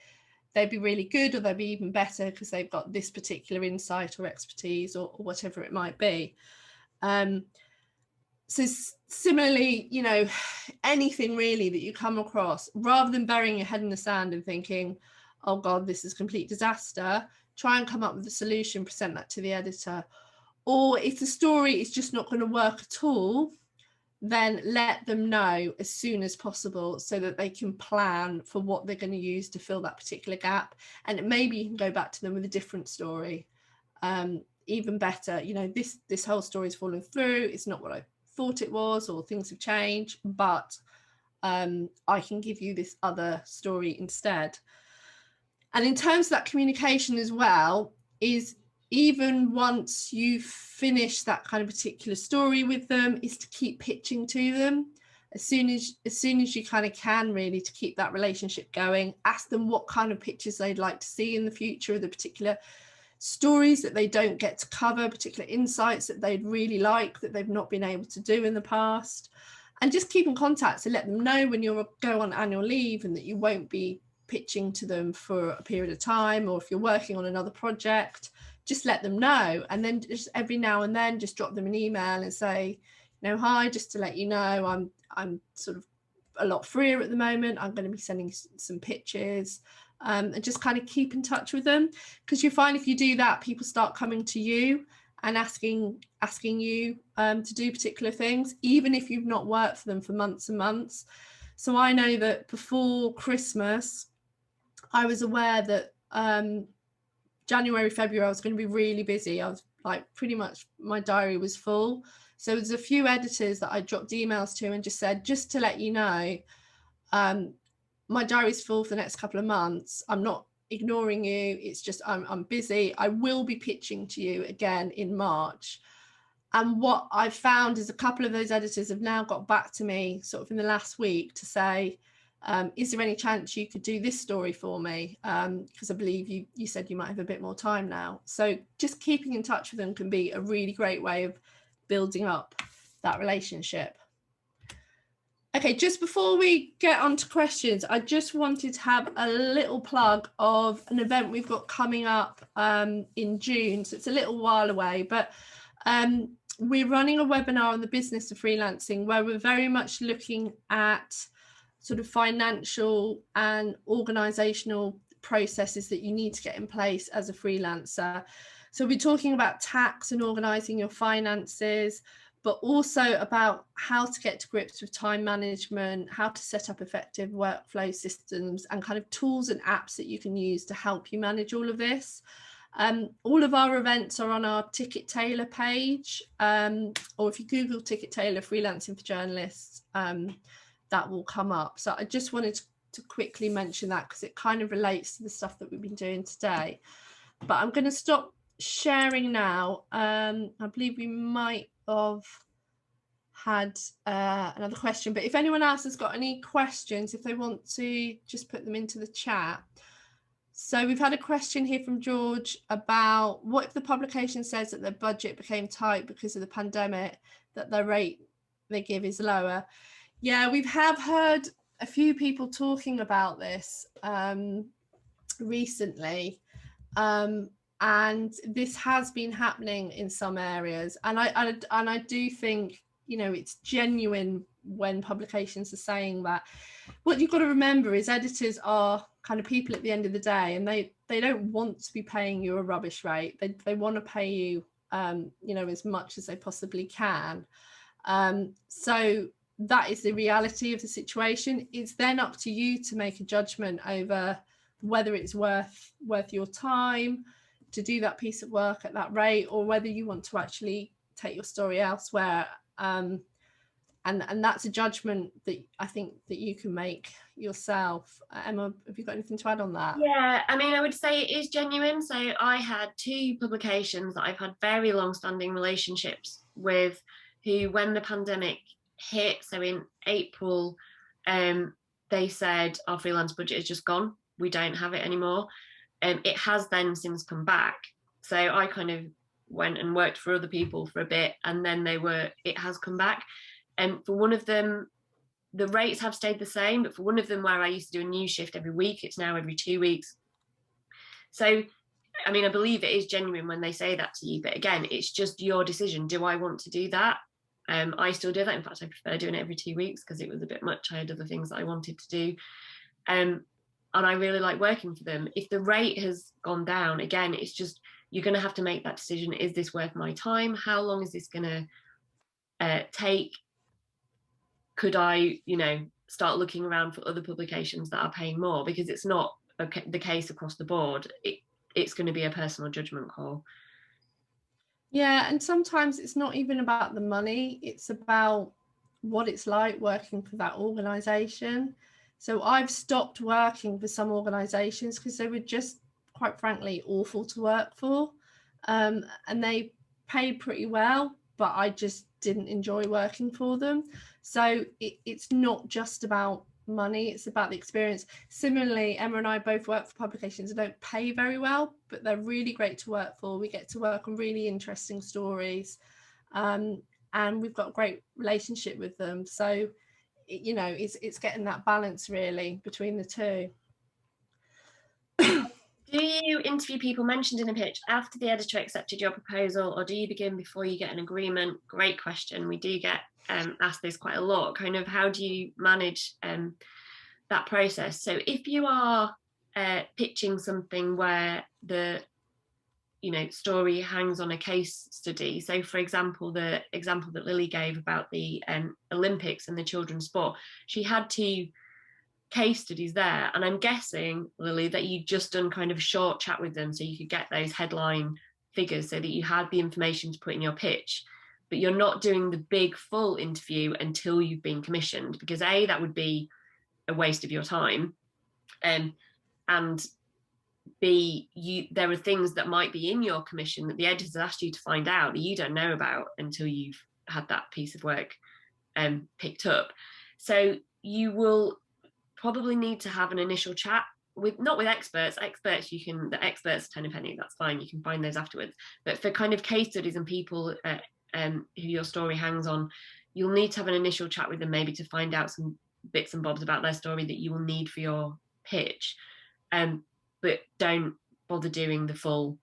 they'd be really good, or they'd be even better because they've got this particular insight or expertise, or whatever it might be. So similarly, you know, anything really that you come across, rather than burying your head in the sand and thinking, oh God, this is a complete disaster, try and come up with a solution, present that to the editor. Or if the story is just not going to work at all, then let them know as soon as possible so that they can plan for what they're going to use to fill that particular gap. And maybe you can go back to them with a different story. Even better, you know, this whole story is falling through. It's not what I thought it was, or things have changed, but I can give you this other story instead. And in terms of that communication as well, is even once you've finished that kind of particular story with them, is to keep pitching to them as soon as you kind of can, really, to keep that relationship going. Ask them what kind of pictures they'd like to see in the future, the particular stories that they don't get to cover, particular insights that they'd really like that they've not been able to do in the past. And just keep in contact to let them know when you'll go on annual leave and that you won't be pitching to them for a period of time, or if you're working on another project, just let them know. And then just every now and then just drop them an email and say, you know, hi, just to let you know, I'm sort of a lot freer at the moment. I'm going to be sending some pictures, and just kind of keep in touch with them, because you find if you do that, people start coming to you and asking you to do particular things, even if you've not worked for them for months and months. So I know that before Christmas, I was aware that January, February, I was going to be really busy. I was like, pretty much my diary was full. So there's a few editors that I dropped emails to and just said, just to let you know, my diary's full for the next couple of months. I'm not ignoring you. It's just I'm busy. I will be pitching to you again in March. And what I've found is a couple of those editors have now got back to me sort of in the last week to say, is there any chance you could do this story for me? Because I believe you said you might have a bit more time now. So just keeping in touch with them can be a really great way of building up that relationship. Okay, just before we get on to questions, I just wanted to have a little plug of an event we've got coming up in June. So it's a little while away, but we're running a webinar on the business of freelancing, where we're very much looking at sort of financial and organizational processes that you need to get in place as a freelancer. So we're talking about tax and organizing your finances, but also about how to get to grips with time management, how to set up effective workflow systems, and kind of tools and apps that you can use to help you manage all of this. All of our events are on our Ticket Tailor page, or if you Google Ticket Tailor Freelancing for Journalists, that will come up. So I just wanted to quickly mention that, because it kind of relates to the stuff that we've been doing today. But I'm going to stop sharing now. I believe we might have had another question, but if anyone else has got any questions, if they want to just put them into the chat. So we've had a question here from George about, what if the publication says that their budget became tight because of the pandemic, that their rate they give is lower? Yeah, we have heard a few people talking about this recently, and this has been happening in some areas, and I do think, you know, it's genuine when publications are saying that. What you've got to remember is editors are kind of people at the end of the day, and they don't want to be paying you a rubbish rate. They want to pay you you know, as much as they possibly can. So that is the reality of the situation. It's then up to you to make a judgment over whether it's worth your time to do that piece of work at that rate, or whether you want to actually take your story elsewhere. And that's a judgment that I think that you can make yourself. Emma, have you got anything to add on that? Yeah, I mean, I would say it is genuine. So I had 2 publications that I've had very long-standing relationships with, who, when the pandemic hit, so in April, they said our freelance budget is just gone. We don't have it anymore. It has then since come back. So I kind of went and worked for other people for a bit, and then it has come back. And for one of them, the rates have stayed the same, but for one of them, where I used to do a new shift every week, it's now every 2 weeks. So, I mean, I believe it is genuine when they say that to you, but again, it's just your decision. Do I want to do that? I still do that. In fact, I prefer doing it every 2 weeks because it was a bit much. I had other things that I wanted to do. And I really like working for them. If the rate has gone down, again, it's just, you're going to have to make that decision. Is this worth my time? How long is this going to take? Could I, you know, start looking around for other publications that are paying more? Because it's not the case across the board. It's going to be a personal judgment call. Yeah, and sometimes it's not even about the money, it's about what it's like working for that organisation. So I've stopped working for some organisations because they were just, quite frankly, awful to work for. And they paid pretty well, but I just didn't enjoy working for them. So it's not just about money, it's about the experience. Similarly, Emma and I both work for publications that don't pay very well, but they're really great to work for. We get to work on really interesting stories, and we've got a great relationship with them. So, you know, it's getting that balance really between the two. Do you interview people mentioned in a pitch after the editor accepted your proposal, or do you begin before you get an agreement? Great question. We do get asked this quite a lot. Kind of, how do you manage that process? So if you are pitching something where the, you know, story hangs on a case study. So, for example, the example that Lily gave about the Olympics and the children's sport, she had 2 case studies there, and I'm guessing, Lily, that you just done kind of a short chat with them so you could get those headline figures so that you had the information to put in your pitch, but you're not doing the big full interview until you've been commissioned, because A, that would be a waste of your time, and B, there are things that might be in your commission that the editor's asked you to find out that you don't know about until you've had that piece of work picked up. So you will probably need to have an initial chat with, not with experts. The experts 10 a penny, that's fine, you can find those afterwards. But for kind of case studies and people who your story hangs on, you'll need to have an initial chat with them, maybe to find out some bits and bobs about their story that you will need for your pitch. But don't bother doing the full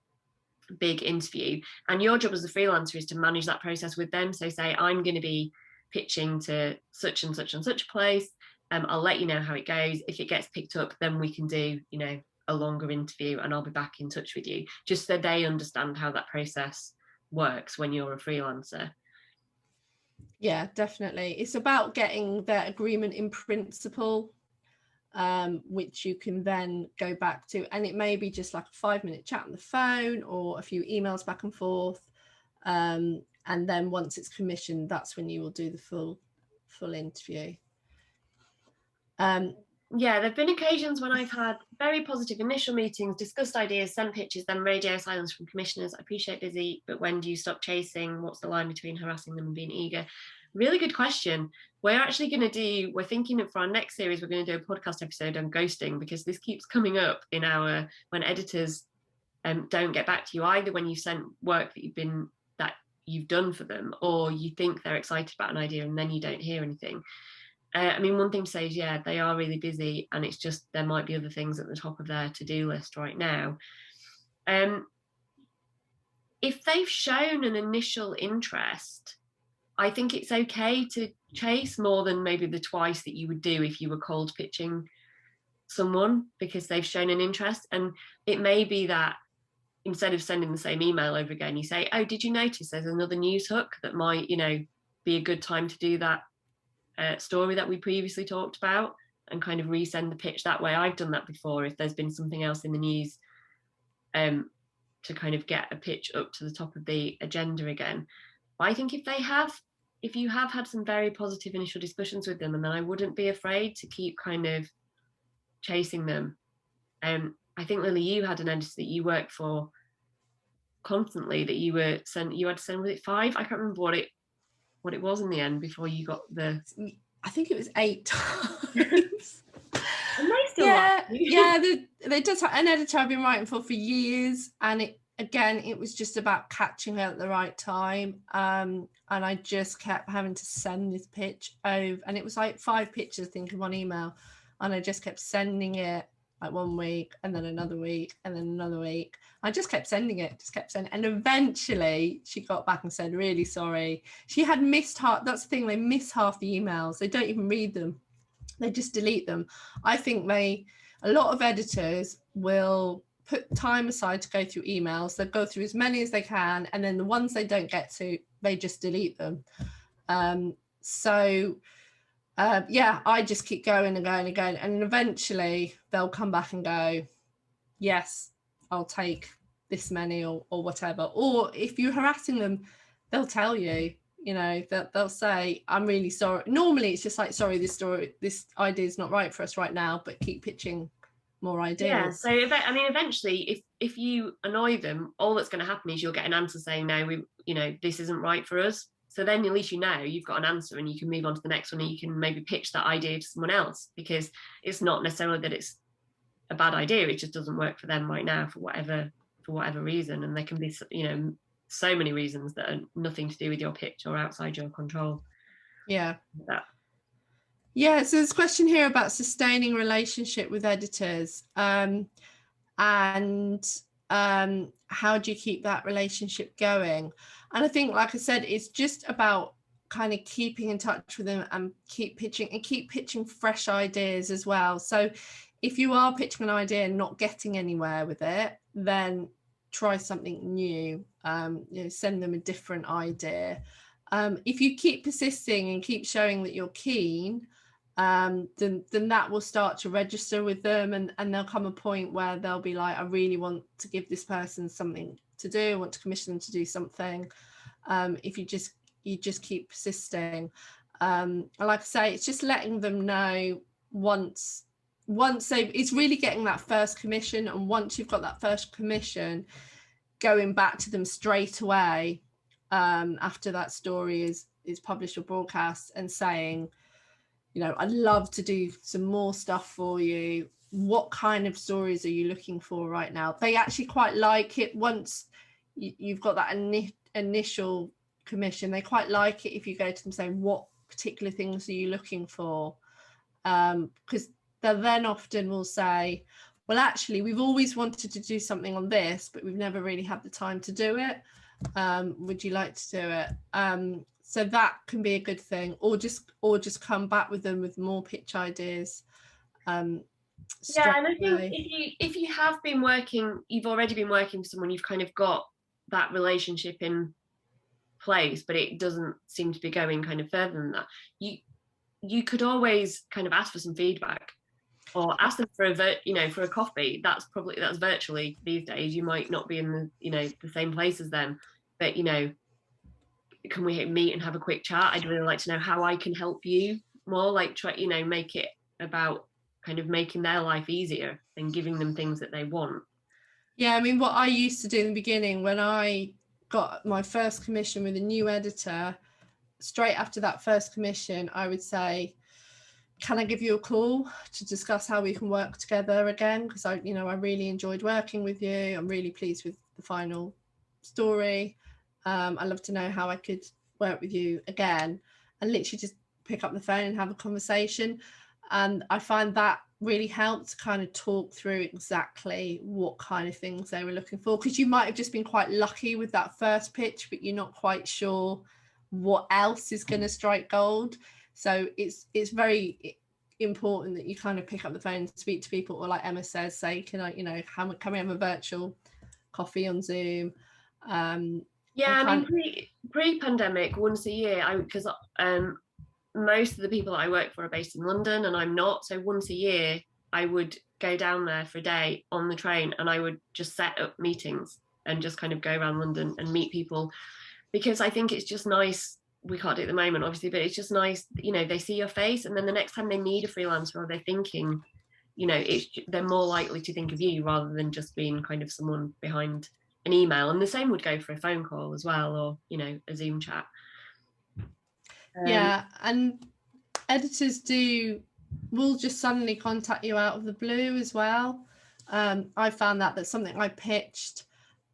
big interview. And your job as a freelancer is to manage that process with them. So say, I'm going to be pitching to such and such and such a place. I'll let you know how it goes. If it gets picked up, then we can do, you know, a longer interview, and I'll be back in touch with you, just so they understand how that process works when you're a freelancer. Yeah, definitely. It's about getting that agreement in principle, which you can then go back to, and it may be just like a 5-minute chat on the phone or a few emails back and forth, and then once it's commissioned, that's when you will do the full interview. Yeah, there have been occasions when I've had very positive initial meetings, discussed ideas, sent pitches, then radio silence from commissioners. I appreciate busy, but when do you stop chasing? What's the line between harassing them and being eager? Really good question. We're thinking for our next series, we're going to do a podcast episode on ghosting, because this keeps coming up when editors don't get back to you, either when you've sent work that you've done for them, or you think they're excited about an idea and then you don't hear anything. I mean, one thing to say is, yeah, they are really busy, and it's just there might be other things at the top of their to-do list right now. If they've shown an initial interest, I think it's okay to chase more than maybe the twice that you would do if you were cold pitching someone, because they've shown an interest. And it may be that instead of sending the same email over again, you say, oh, did you notice there's another news hook that might, be a good time to do that story that we previously talked about, and kind of resend the pitch that way. I've done that before if there's been something else in the news, to kind of get a pitch up to the top of the agenda again. But I think if you have had some very positive initial discussions with them, and then I wouldn't be afraid to keep kind of chasing them. I think, Lily, you had an editor that you worked for constantly that you had to send, was it 5? I can't remember what it was in the end before you got the... I think it was 8 times. And they still they just have an editor I've been writing for years, and it was just about catching her at the right time, and I just kept having to send this pitch over, and it was like 5 pitches, I think, in one email, and I just kept sending it like 1 week, and then another week, and then another week. I just kept sending it, and eventually she got back and said, really sorry. She had missed half. That's the thing, they miss half the emails. They don't even read them. They just delete them. I think a lot of editors will put time aside to go through emails. They'll go through as many as they can, and then the ones they don't get to, they just delete them. I just keep going and going and going, and eventually they'll come back and go, yes, I'll take this many or whatever. Or if you're harassing them, they'll tell you. They'll say, I'm really sorry. Normally it's just like, sorry, this idea is not right for us right now, but keep pitching more ideas. Yeah, so eventually if you annoy them, all that's going to happen is you'll get an answer saying, no, this isn't right for us. So then at least you've got an answer, and you can move on to the next one, and you can maybe pitch that idea to someone else, because it's not necessarily that it's a bad idea, it just doesn't work for them right now for whatever reason. And there can be so many reasons that are nothing to do with your pitch or outside your control. So there's a question here about sustaining relationship with editors, and how do you keep that relationship going? And I think, like I said, it's just about kind of keeping in touch with them and keep pitching fresh ideas as well. So if you are pitching an idea and not getting anywhere with it, then try something new. Send them a different idea. If you keep persisting and keep showing that you're keen, then that will start to register with them, and there'll come a point where they'll be like, I really want to give this person something to do, I want to commission them to do something. If you just keep persisting, like I say, it's just letting them know once it's really getting that first commission, and once you've got that first commission, going back to them straight away after that story is published or broadcast, and saying, I'd love to do some more stuff for you. What kind of stories are you looking for right now? They actually quite like it once you've got that initial commission. They quite like it if you go to them saying, what particular things are you looking for? Because they then often will say, well, actually, we've always wanted to do something on this, but we've never really had the time to do it. Would you like to do it? So that can be a good thing, or just come back with them with more pitch ideas. And I think if you have been working, you've already been working for someone, you've kind of got that relationship in place, but it doesn't seem to be going kind of further than that, you could always kind of ask for some feedback, or ask them for a coffee. That's virtually these days. You might not be in the same place as them, but can we meet and have a quick chat? I'd really like to know how I can help you more, like try make it about kind of making their life easier and giving them things that they want. Yeah, I mean, what I used to do in the beginning when I got my first commission with a new editor, straight after that first commission, I would say, can I give you a call to discuss how we can work together again? Because I really enjoyed working with you. I'm really pleased with the final story. I'd love to know how I could work with you again, and literally just pick up the phone and have a conversation. And I find that really helped to kind of talk through exactly what kind of things they were looking for, because you might have just been quite lucky with that first pitch, but you're not quite sure what else is going to strike gold. So it's very important that you kind of pick up the phone and speak to people, or like Emma says, say, can I, can we have a virtual coffee on Zoom? Yeah, I mean, pre-pandemic, once a year, because most of the people that I work for are based in London and I'm not. So once a year, I would go down there for a day on the train and I would just set up meetings and just kind of go around London and meet people, because I think it's just nice. We can't do it at the moment, obviously, but it's just nice, they see your face, and then the next time they need a freelancer or they're thinking, they're more likely to think of you rather than just being kind of someone behind an email. And the same would go for a phone call as well, or a Zoom chat. Yeah, and editors will just suddenly contact you out of the blue as well. I found that's something I pitched,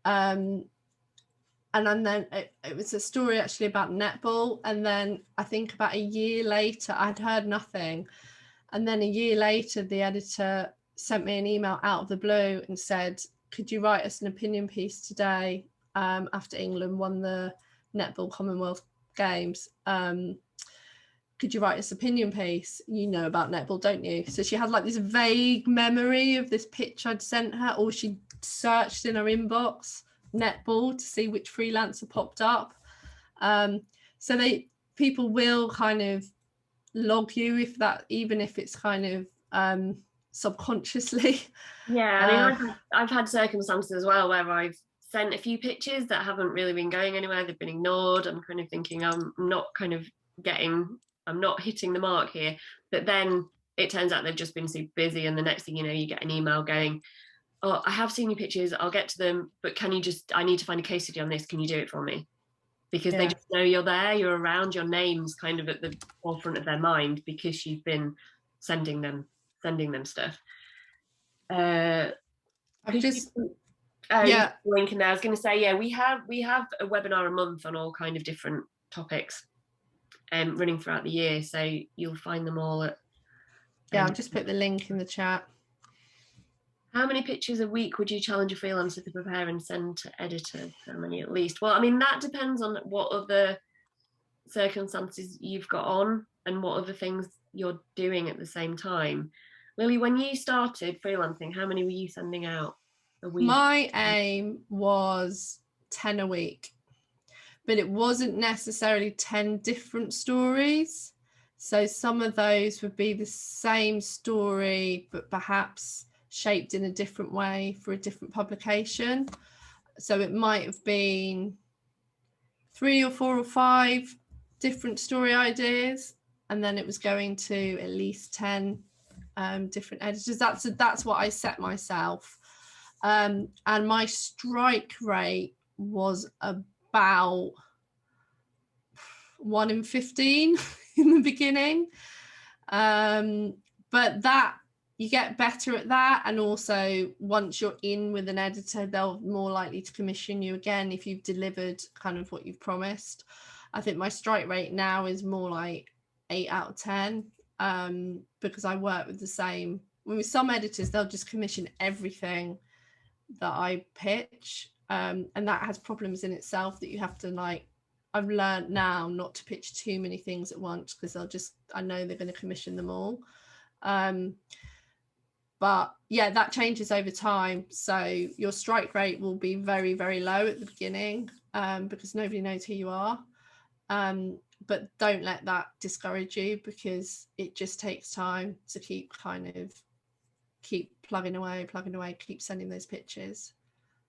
and then it was a story actually about netball, and then I think about a year later I'd heard nothing, and then a year later the editor sent me an email out of the blue and said, could you write us an opinion piece today, after England won the netball Commonwealth Games? Could you write us an opinion piece? You know about netball, don't you? So she had like this vague memory of this pitch I'd sent her, or she searched in her inbox netball to see which freelancer popped up. So people will kind of log you, even if it's kind of subconsciously. Yeah, I mean, I've had circumstances as well where I've sent a few pitches that haven't really been going anywhere. They've been ignored. I'm kind of thinking I'm not hitting the mark here. But then it turns out they've just been super busy, and the next thing you know, you get an email going, oh, I have seen your pictures, I'll get to them, but I need to find a case study on this, can you do it for me? Because they just know you're there, you're around, your name's kind of at the forefront of their mind because you've been sending them stuff. Link in there. I was going to say, we have a webinar a month on all kind of different topics, running throughout the year, so you'll find them all at. I'll just put the link in the chat. How many pictures a week would you challenge a freelancer to prepare and send to editors? How many at least? Well, I mean, that depends on what other circumstances you've got on and what other things you're doing at the same time. Lily, when you started freelancing, how many were you sending out a week? My aim was 10 a week, but it wasn't necessarily 10 different stories. So some of those would be the same story, but perhaps shaped in a different way for a different publication. So it might have been 3 or 4 or 5 different story ideas, and then it was going to at least 10 different editors. That's what I set myself. And my strike rate was about 1 in 15 in the beginning. But that you get better at that, and also once you're in with an editor, they're more likely to commission you again if you've delivered kind of what you've promised. I think my strike rate now is more like 8 out of 10, because I work with with some editors, they'll just commission everything that I pitch, and that has problems in itself, that you have to I've learned now not to pitch too many things at once, because I know they're going to commission them all. But yeah, that changes over time. So your strike rate will be very, very low at the beginning, because nobody knows who you are. But don't let that discourage you, because it just takes time to keep plugging away, keep sending those pitches.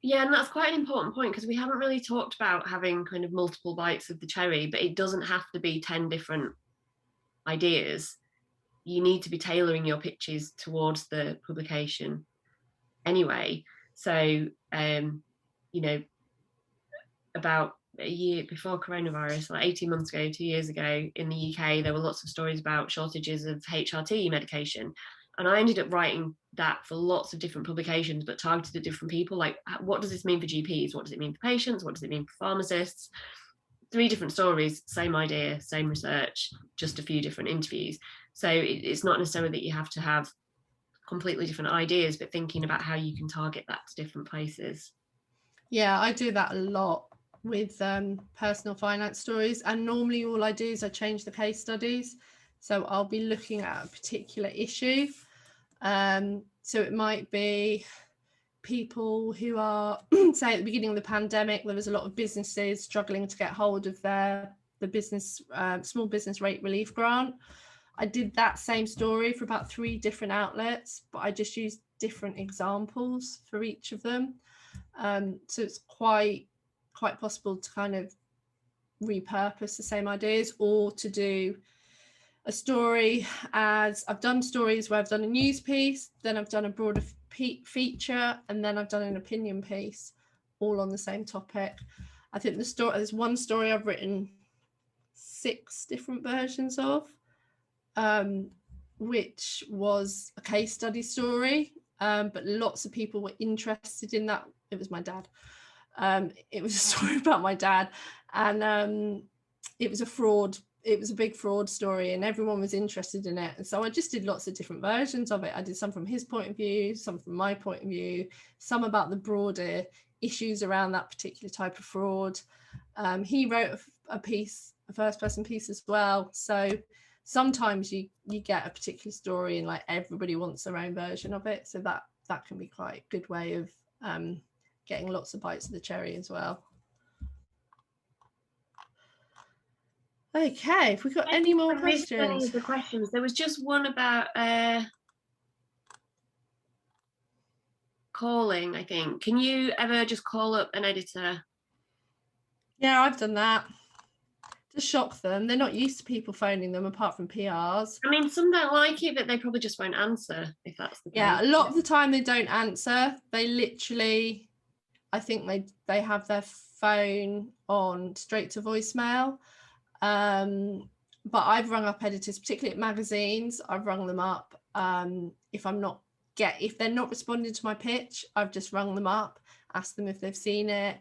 Yeah, and that's quite an important point, because we haven't really talked about having kind of multiple bites of the cherry, but it doesn't have to be 10 different ideas. You need to be tailoring your pitches towards the publication anyway. So, about a year before coronavirus, like 18 months ago, 2 years ago, in the UK, there were lots of stories about shortages of HRT medication. And I ended up writing that for lots of different publications, but targeted at different people. Like, what does this mean for GPs? What does it mean for patients? What does it mean for pharmacists? 3 different stories, same idea, same research, just a few different interviews. So it's not necessarily that you have to have completely different ideas, but thinking about how you can target that to different places. Yeah, I do that a lot with personal finance stories, and normally all I do is I change the case studies. So I'll be looking at a particular issue. So it might be people who are, say at the beginning of the pandemic, there was a lot of businesses struggling to get hold of the business small business rate relief grant. I did that same story for about 3 different outlets, but I just used different examples for each of them. So it's quite possible to kind of repurpose the same ideas, or to do a story, as I've done stories where I've done a news piece, then I've done a broader feature, and then I've done an opinion piece, all on the same topic. I think there's one story I've written 6 different versions of, which was a case study story, but lots of people were interested in that. It was my dad. It was a story about my dad, and it was a fraud. It was a big fraud story, and everyone was interested in it. And so I just did lots of different versions of it. I did some from his point of view, some from my point of view, some about the broader issues around that particular type of fraud. He wrote a piece, a first-person piece as well. So sometimes you get a particular story and like everybody wants their own version of it. So that can be quite a good way of getting lots of bites of the cherry as well. Okay, if we've got any more questions. Any of the questions. There was just one about calling, I think. Can you ever just call up an editor? Yeah, I've done that. To shock them. They're not used to people phoning them apart from PRs. I mean, some don't like it, but they probably just won't answer if that's the case. Yeah, a lot of the time they don't answer. They literally, I think they have their phone on straight to voicemail. But I've rung up editors, particularly at magazines. I've rung them up. If they're not responding to my pitch, I've just rung them up, asked them if they've seen it,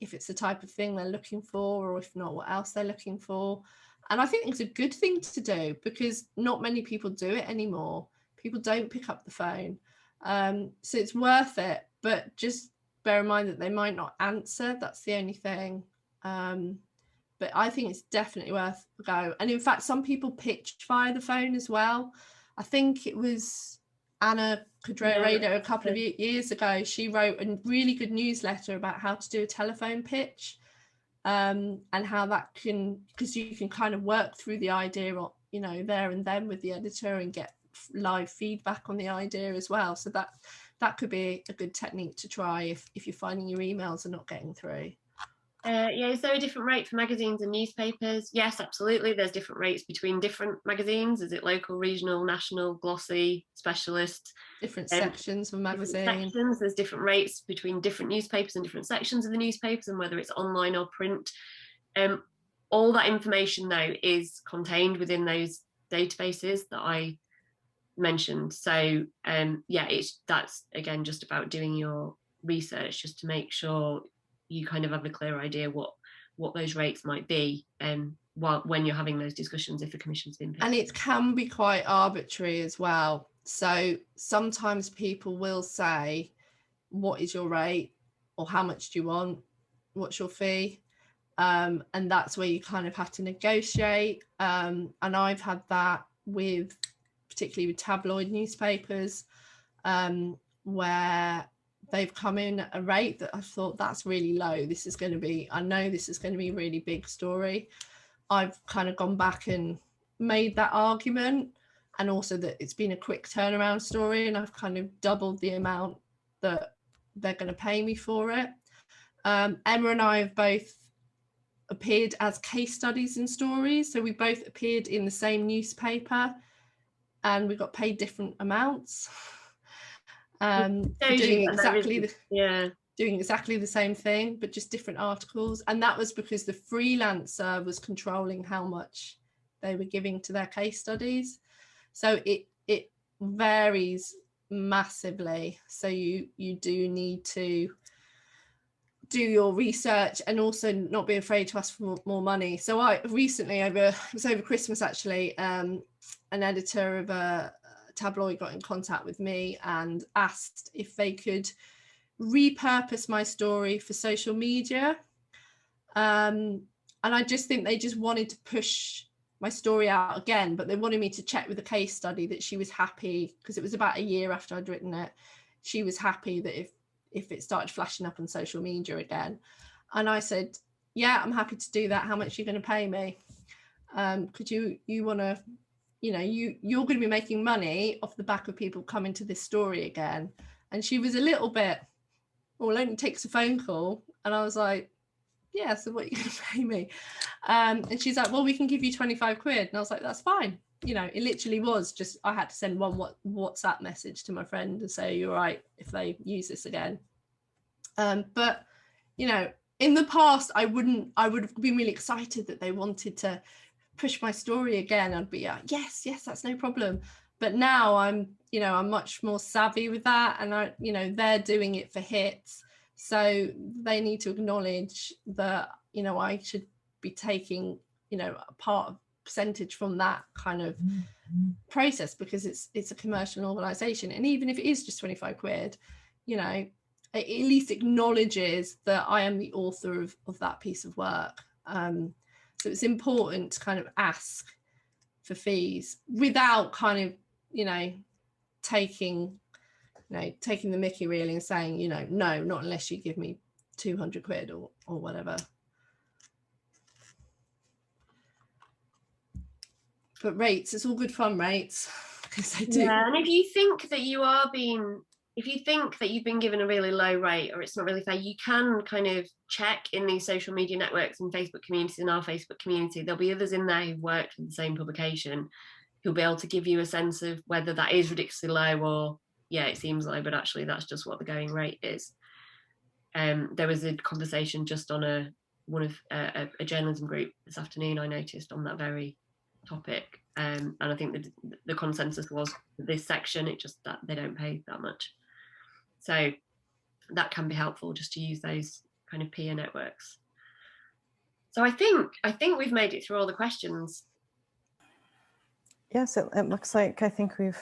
if it's the type of thing they're looking for, or if not, what else they're looking for. And I think it's a good thing to do, because not many people do it anymore. People don't pick up the phone. So it's worth it, but just bear in mind that they might not answer. That's the only thing. But I think it's definitely worth a go. And in fact, some people pitch via the phone as well. I think it was Anna Cadrera a couple of years ago. She wrote a really good newsletter about how to do a telephone pitch, and how that can, because you can kind of work through the idea, there and then with the editor, and get live feedback on the idea as well. So that could be a good technique to try if you're finding your emails are not getting through. Is there a different rate for magazines and newspapers? Yes, absolutely. There's different rates between different magazines. Is it local, regional, national, glossy, specialist? Different sections of magazine. Sections. There's different rates between different newspapers and different sections of the newspapers, and whether it's online or print. All that information, though, is contained within those databases that I mentioned. So that's again just about doing your research, just to make sure you kind of have a clear idea what those rates might be, when you're having those discussions, if the commission's been paid. And it can be quite arbitrary as well. So sometimes people will say, what is your rate, or how much do you want, what's your fee, and that's where you kind of have to negotiate. And I've had that particularly with tabloid newspapers, where they've come in at a rate that I thought, that's really low. I know this is going to be a really big story. I've kind of gone back and made that argument, and also that it's been a quick turnaround story, and I've kind of doubled the amount that they're going to pay me for it. Emma and I have both appeared as case studies in stories. So we both appeared in the same newspaper, and we got paid different amounts. Doing exactly the same thing, but just different articles. And that was because the freelancer was controlling how much they were giving to their case studies. So it varies massively. So you do need to do your research and also not be afraid to ask for more money. So I recently, it was over Christmas actually, an editor of a tabloid got in contact with me and asked if they could repurpose my story for social media. And I just think they just wanted to push my story out again, but they wanted me to check with the case study that she was happy, because it was about a year after I'd written it. She was happy that if it started flashing up on social media again. And I said, yeah, I'm happy to do that. How much are you going to pay me? Could you want to, you're going to be making money off the back of people coming to this story again. And she was a little bit, well, it only takes a phone call. And I was like, yeah, so what are you going to pay me? And she's like, well, we can give you 25 quid. And I was like, that's fine. It literally was just, I had to send one WhatsApp message to my friend and say, you're right if they use this again. But, in the past, I would have been really excited that they wanted to push my story again. I'd be like, yes, that's no problem. But now I'm much more savvy with that. And they're doing it for hits. So they need to acknowledge that, I should be taking, a percentage from that kind of process, because it's a commercial organization. And even if it is just 25 quid, it at least acknowledges that I am the author of that piece of work. So it's important to kind of ask for fees without kind of, taking the mickey really and saying, no, not unless you give me 200 quid or whatever. But rates, it's all good fun, rates, because they do. Yeah, and if you think that you've been given a really low rate or it's not really fair, you can kind of check in these social media networks and Facebook communities. In our Facebook community, there'll be others in there who've worked with the same publication who'll be able to give you a sense of whether that is ridiculously low or, yeah, it seems low, but actually that's just what the going rate is. There was a conversation just on a journalism group this afternoon, I noticed, on that very topic. And I think the consensus was this section, it just that they don't pay that much. So that can be helpful just to use those kind of peer networks. So I think we've made it through all the questions. Yes, it looks like I think we've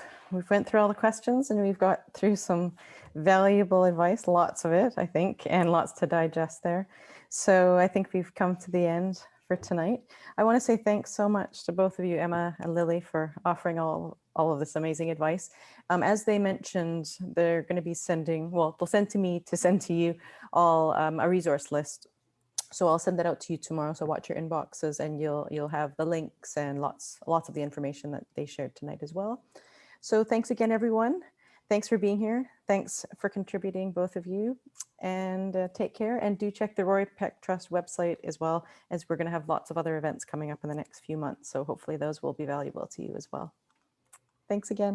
went through all the questions and we've got through some valuable advice, lots of it, I think, and lots to digest there. So I think we've come to the end for tonight. I want to say thanks so much to both of you, Emma and Lily, for offering all of this amazing advice. As they mentioned, they're going to be sending, well, they'll send to me to send to you all a resource list. So I'll send that out to you tomorrow. So watch your inboxes and you'll have the links and lots of the information that they shared tonight as well. So thanks again, everyone. Thanks for being here. Thanks for contributing, both of you, and take care. And do check the Rory Peck Trust website as well, as we're going to have lots of other events coming up in the next few months. So hopefully those will be valuable to you as well. Thanks again.